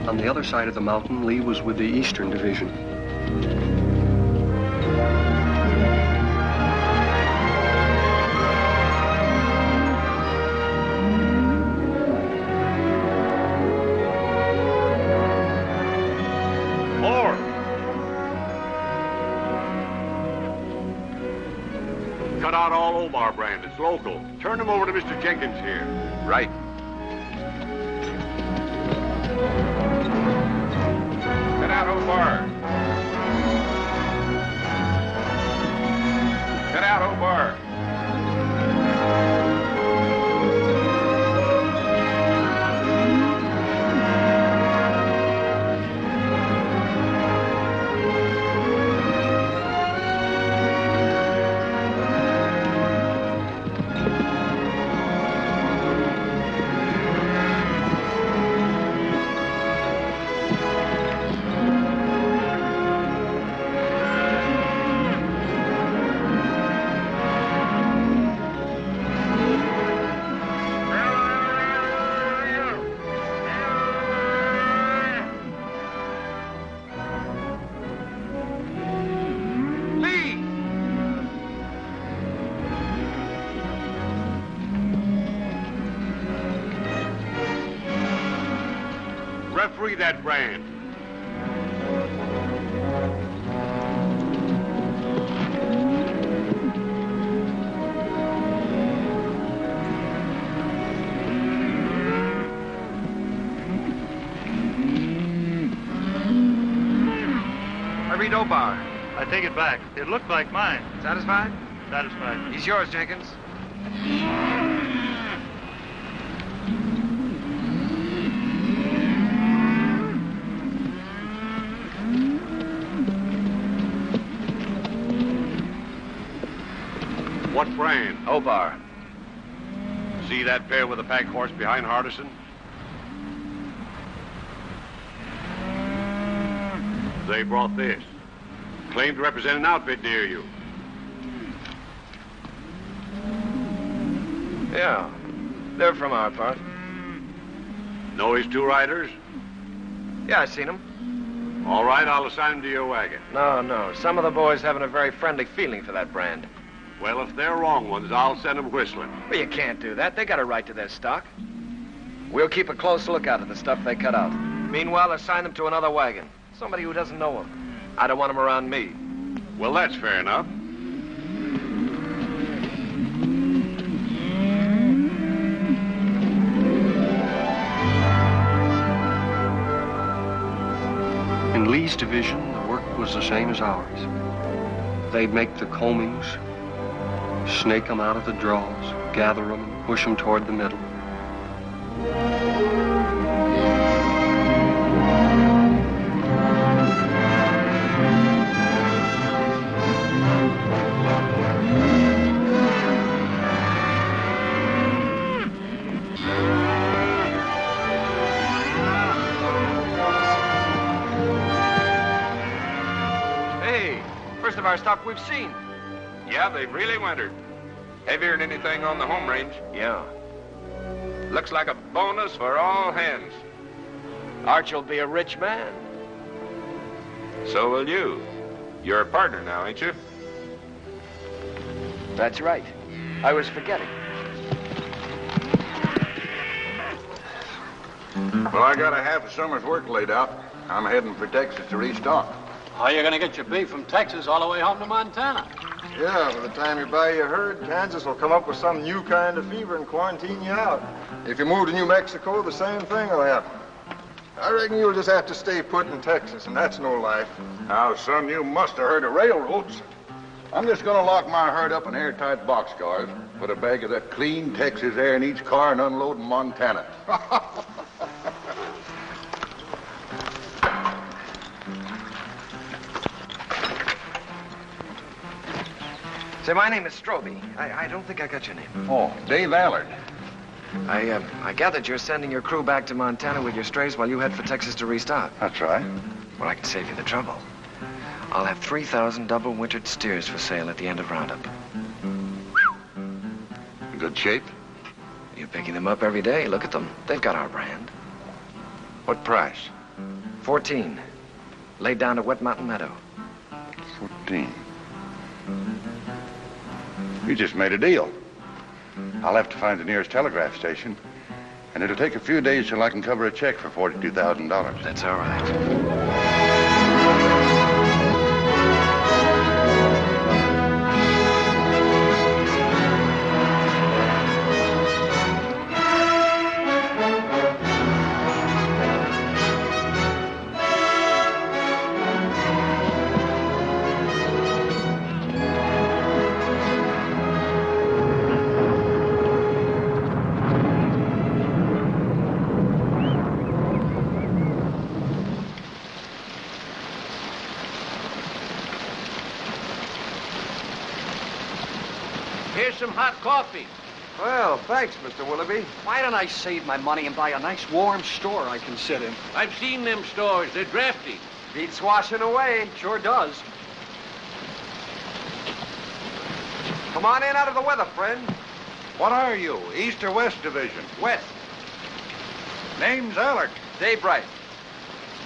On the other side of the mountain, Lee was with the Eastern Division. More! Cut out all Omar brand. It's local. Turn them over to Mr. Jenkins here. Right. Get out, Omar. Get out, Omar. free that brand. I read Obar. I take it back. It looked like mine. Satisfied? Satisfied. He's yours, Jenkins. What brand? Obar. See that pair with the pack horse behind Hardison? They brought this. Claimed to represent an outfit near you. Yeah, they're from our part. Know his two riders? Yeah, I seen them. All right, I'll assign them to your wagon. No. Some of the boys haven't a very friendly feeling for that brand. Well, if they're wrong ones, I'll send them whistling. Well, you can't do that. They got a right to their stock. We'll keep a close lookout at the stuff they cut out. Meanwhile, assign them to another wagon. Somebody who doesn't know them. I don't want them around me. Well, that's fair enough. In Lee's division, the work was the same as ours. They'd make the combings, snake them out of the draws, gather them, and push them toward the middle. Of our stock we've seen. Yeah, they've really wintered. Heavier than anything on the home range. Yeah. Looks like a bonus for all hands. Arch will be a rich man. So will you. You're a partner now, ain't you? That's right. I was forgetting. Well, I got a half a summer's work laid out. I'm heading for Texas to restock. How are you going to get your beef from Texas all the way home to Montana? Yeah, by the time you buy your herd, Kansas will come up with some new kind of fever and quarantine you out. If you move to New Mexico, the same thing will happen. I reckon you'll just have to stay put in Texas, and that's no life. Now, son, you must have heard of railroads. I'm just going to lock my herd up in airtight boxcars, put a bag of that clean Texas air in each car, and unload in Montana. Say, my name is Stroby. I don't think I got your name. Oh, Dave Allard. I gathered you're sending your crew back to Montana with your strays while you head for Texas to restock. That's right. Well, I can save you the trouble. I'll have 3,000 double-wintered steers for sale at the end of Roundup. In good shape? You're picking them up every day. Look at them. They've got our brand. What price? 14. Laid down to Wet Mountain Meadow. 14. You just made a deal. I'll have to find the nearest telegraph station, and it'll take a few days till I can cover a check for $42,000. That's all right. Here's some hot coffee. Well, thanks, Mr. Willoughby. Why don't I save my money and buy a nice warm store I can sit in? I've seen them stores. They're drafty. Beats washing away. Sure does. Come on in out of the weather, friend. What are you, East or West Division? West. Name's Allard. Dave Bright.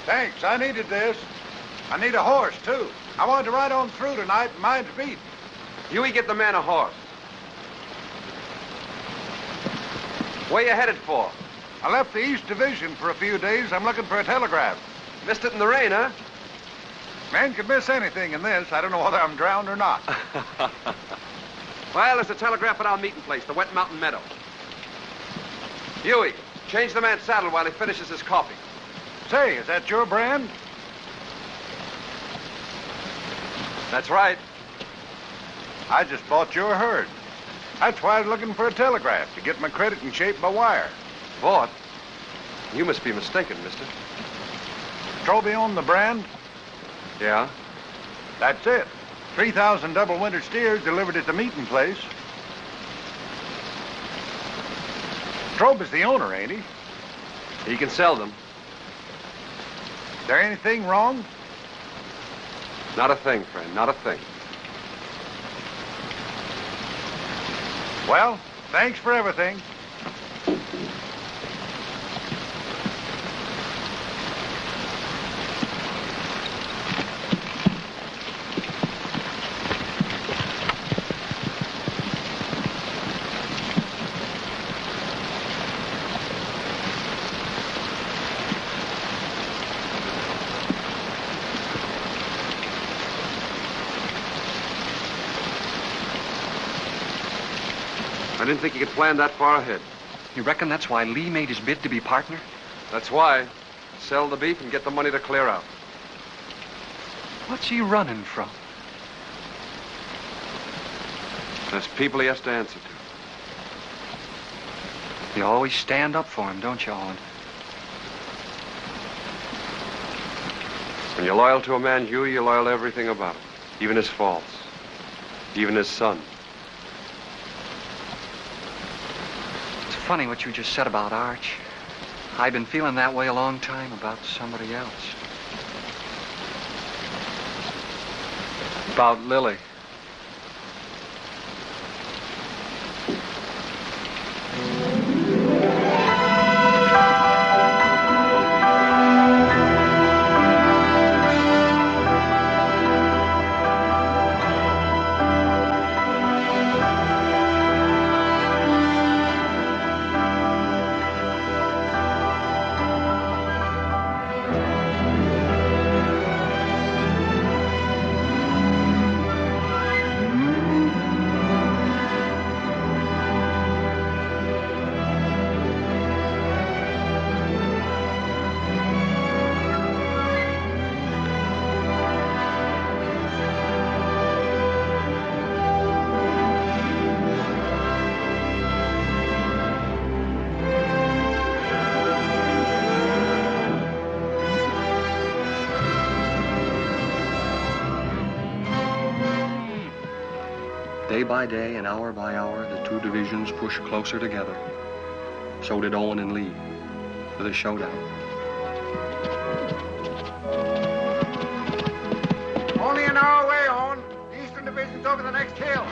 Thanks, I needed this. I need a horse, too. I wanted to ride on through tonight, and mine's beat. Huey, get the man a horse. Where you headed for? I left the East Division for a few days. I'm looking for a telegraph. Missed it in the rain, huh? Man could miss anything in this. I don't know whether I'm drowned or not. Well, there's a telegraph at our meeting place, the Wet Mountain Meadow. Huey, change the man's saddle while he finishes his coffee. Say, is that your brand? That's right. I just bought your herd. That's why I was looking for a telegraph, to get my credit in shape by wire. Bought? You must be mistaken, mister. Strobe owned the brand? Yeah? That's it. 3,000 double winter steers delivered at the meeting place. Strobe is the owner, ain't he? He can sell them. Is there anything wrong? Not a thing, friend, not a thing. Well, thanks for everything. I didn't think you could plan that far ahead. You reckon that's why Lee made his bid to be partner? That's why. Sell the beef and get the money to clear out. What's he running from? There's people he has to answer to. You always stand up for him, don't you, Owen? When you're loyal to a man, Huey, you're loyal to everything about him. Even his faults. Even his son. It's funny what you just said about Arch. I've been feeling that way a long time about somebody else. About Lily. Day by day and hour by hour, the two divisions pushed closer together. So did Owen and Lee, for the showdown. Only an hour away, Owen. The Eastern Division's over the next hill.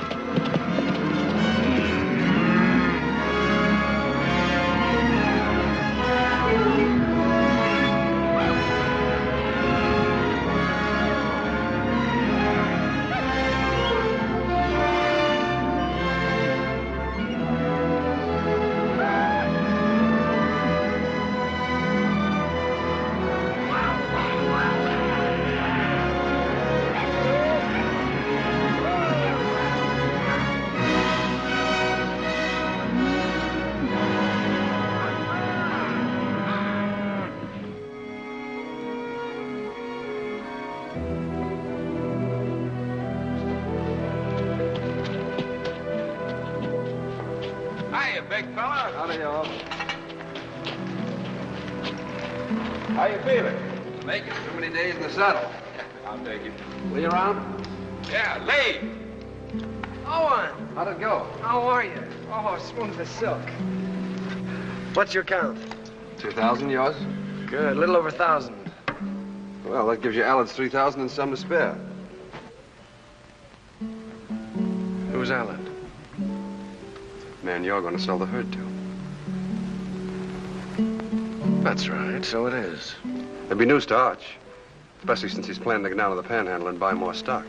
Hiya, big fella. Howdy, y'all. How you feeling? Make it. Too many days in the saddle. I'll take it. Lee around? Yeah, Lee. Owen, How'd it go? how are you? Oh, smooth as silk. What's your count? 2,000, yours? Good, a little over 1,000. Well, that gives you Allen's 3,000 and some to spare. Who's Allen? Man, you're going to sell the herd to. That's right, so it is. There'd be news to Arch, especially since he's planning to get down to the Panhandle and buy more stock.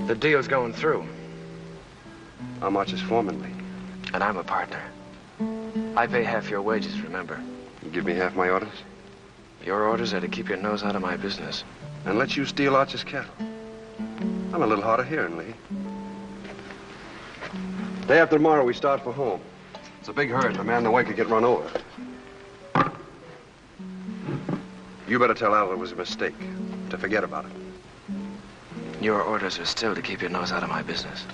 The deal's going through. I'm Arch's foreman, Lee. And I'm a partner. I pay half your wages, remember? You give me half my orders? Your orders are to keep your nose out of my business. And let you steal Arch's cattle. I'm a little hard of hearing, Lee. Day after tomorrow, we start for home. It's a big herd. The man in the way could get run over. You better tell Al it was a mistake, to forget about it. Your orders are still to keep your nose out of my business.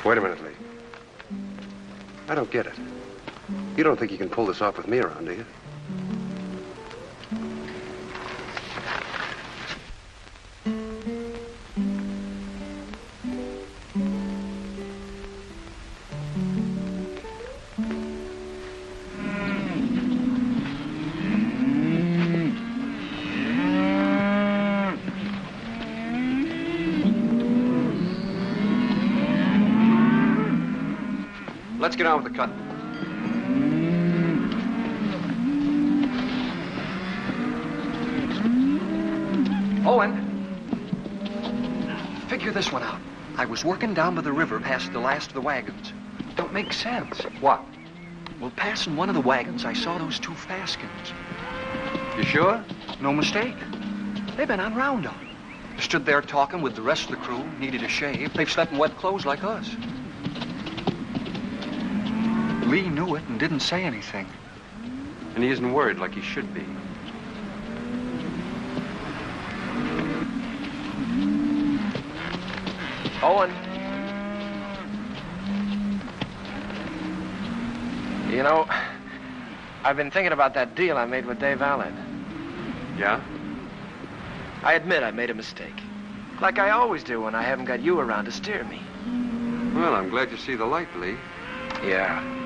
Wait a minute, Lee. I don't get it. You don't think you can pull this off with me around, do you? Let's get on with the cut. Owen, figure this one out. I was working down by the river past the last of the wagons. Don't make sense. What? Well, passing one of the wagons, I saw those two Faskins. You sure? No mistake. They've been on roundup. Stood there talking with the rest of the crew, needed a shave. They've slept in wet clothes like us. Lee knew it and didn't say anything. And he isn't worried like he should be. Owen. You know, I've been thinking about that deal I made with Dave Allard. Yeah? I admit I made a mistake. Like I always do when I haven't got you around to steer me. Well, I'm glad you see the light, Lee. Yeah.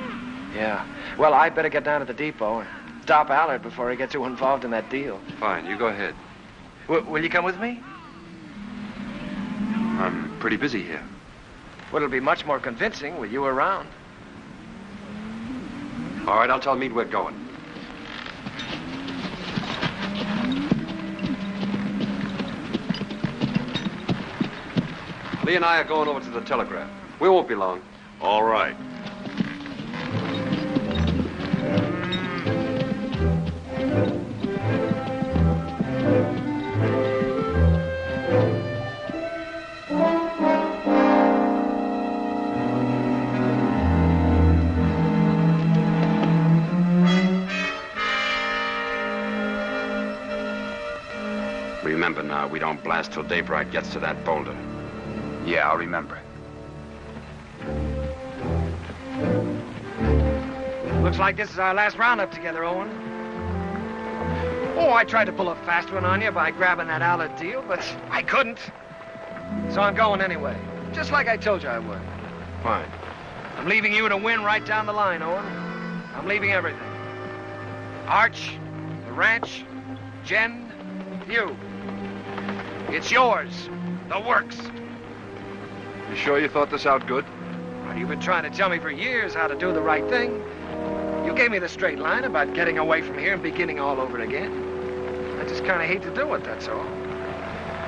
Well, I better get down to the depot and stop Allard before he gets too involved in that deal. Fine, you go ahead. Will you come with me? I'm pretty busy here. Well, it'll be much more convincing with you around. All right, I'll tell Meade we're going. Lee and I are going over to the telegraph. We won't be long. All right. Remember now, we don't blast till daybreak gets to that boulder. Yeah, I'll remember. Looks like this is our last roundup together, Owen. Oh, I tried to pull a fast one on you by grabbing that Allard deal, but I couldn't. So I'm going anyway, just like I told you I would. Fine. I'm leaving you to win right down the line, Owen. I'm leaving everything. Arch, the ranch, Jen, you. It's yours. The works. You sure you thought this out good? Well, you've been trying to tell me for years how to do the right thing. You gave me the straight line about getting away from here and beginning all over again. I just kind of hate to do it, that's all.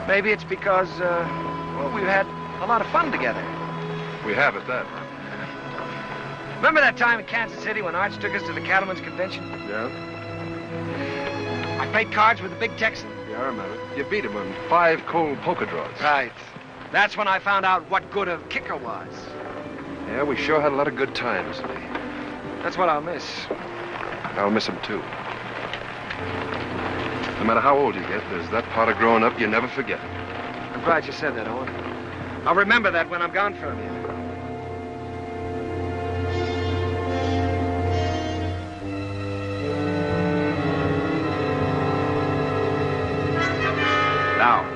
Maybe it's because, well, we've had a lot of fun together. We have at that. Remember that time in Kansas City when Arch took us to the Cattlemen's Convention? Yeah? I played cards with the big Texan. Yeah, I remember. You beat him on 5 cold poker draws. Right. That's when I found out what good a kicker was. Yeah, we sure had a lot of good times, Lee. That's what I'll miss. I'll miss him, too. No matter how old you get, there's that part of growing up you never forget. I'm glad you said that, Owen. I'll remember that when I'm gone from you. Now.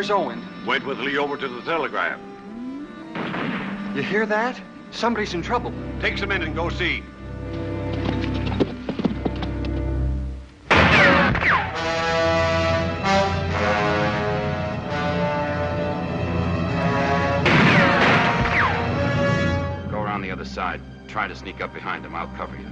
Where's Owen? Went with Lee over to the telegraph. You hear that? Somebody's in trouble. Take some men and go see. Go around the other side. Try to sneak up behind him. I'll cover you.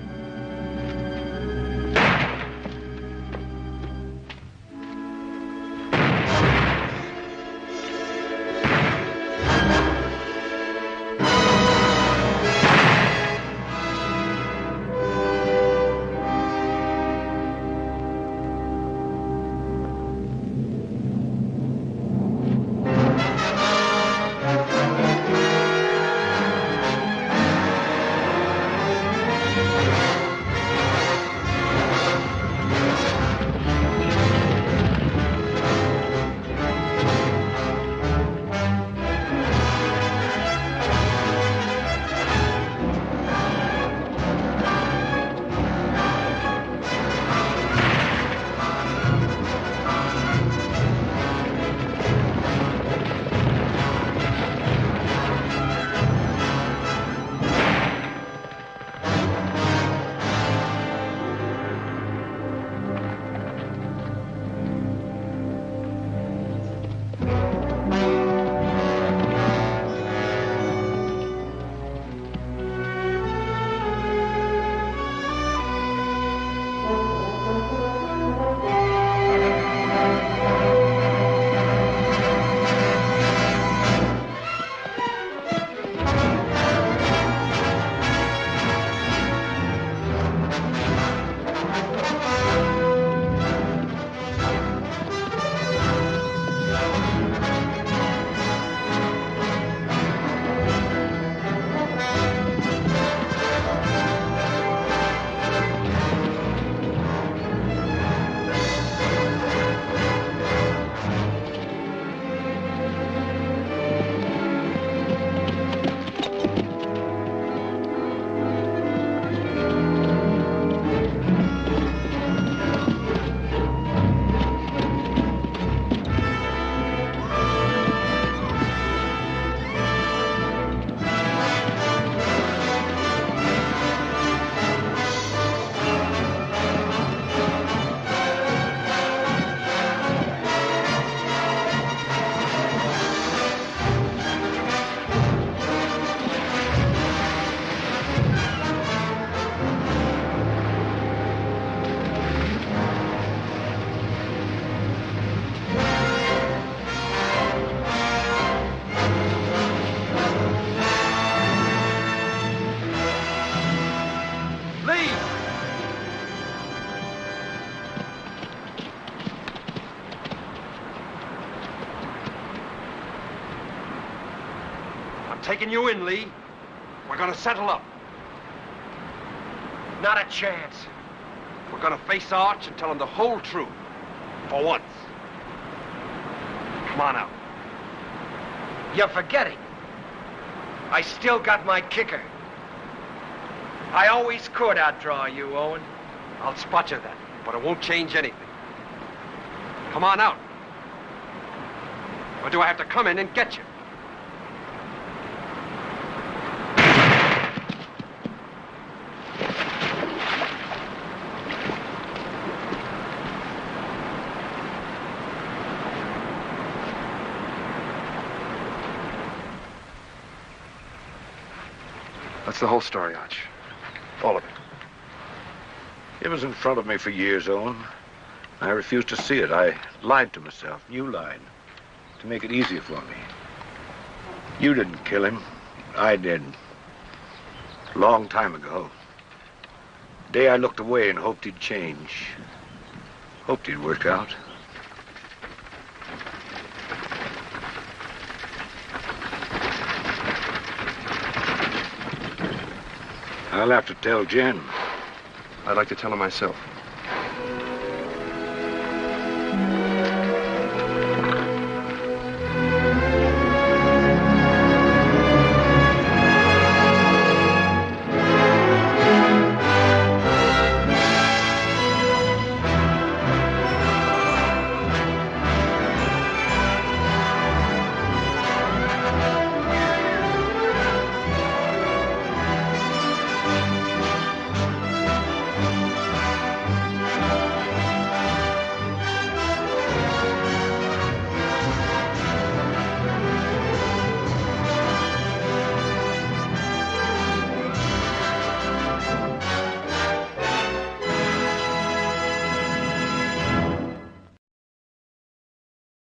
Taking you in, Lee. We're gonna settle up. Not a chance. We're gonna face Arch and tell him the whole truth. For once. Come on out. You're forgetting. I still got my kicker. I always could outdraw you, Owen. I'll spot you then, but it won't change anything. Come on out. Or do I have to come in and get you? That's the whole story, Arch. All of it. It was in front of me for years, Owen. I refused to see it. I lied to myself. You lied. To make it easier for me. You didn't kill him. I did. Long time ago. The day I looked away and hoped he'd change. Hoped he'd work out. I'll have to tell Jen. I'd like to tell her myself.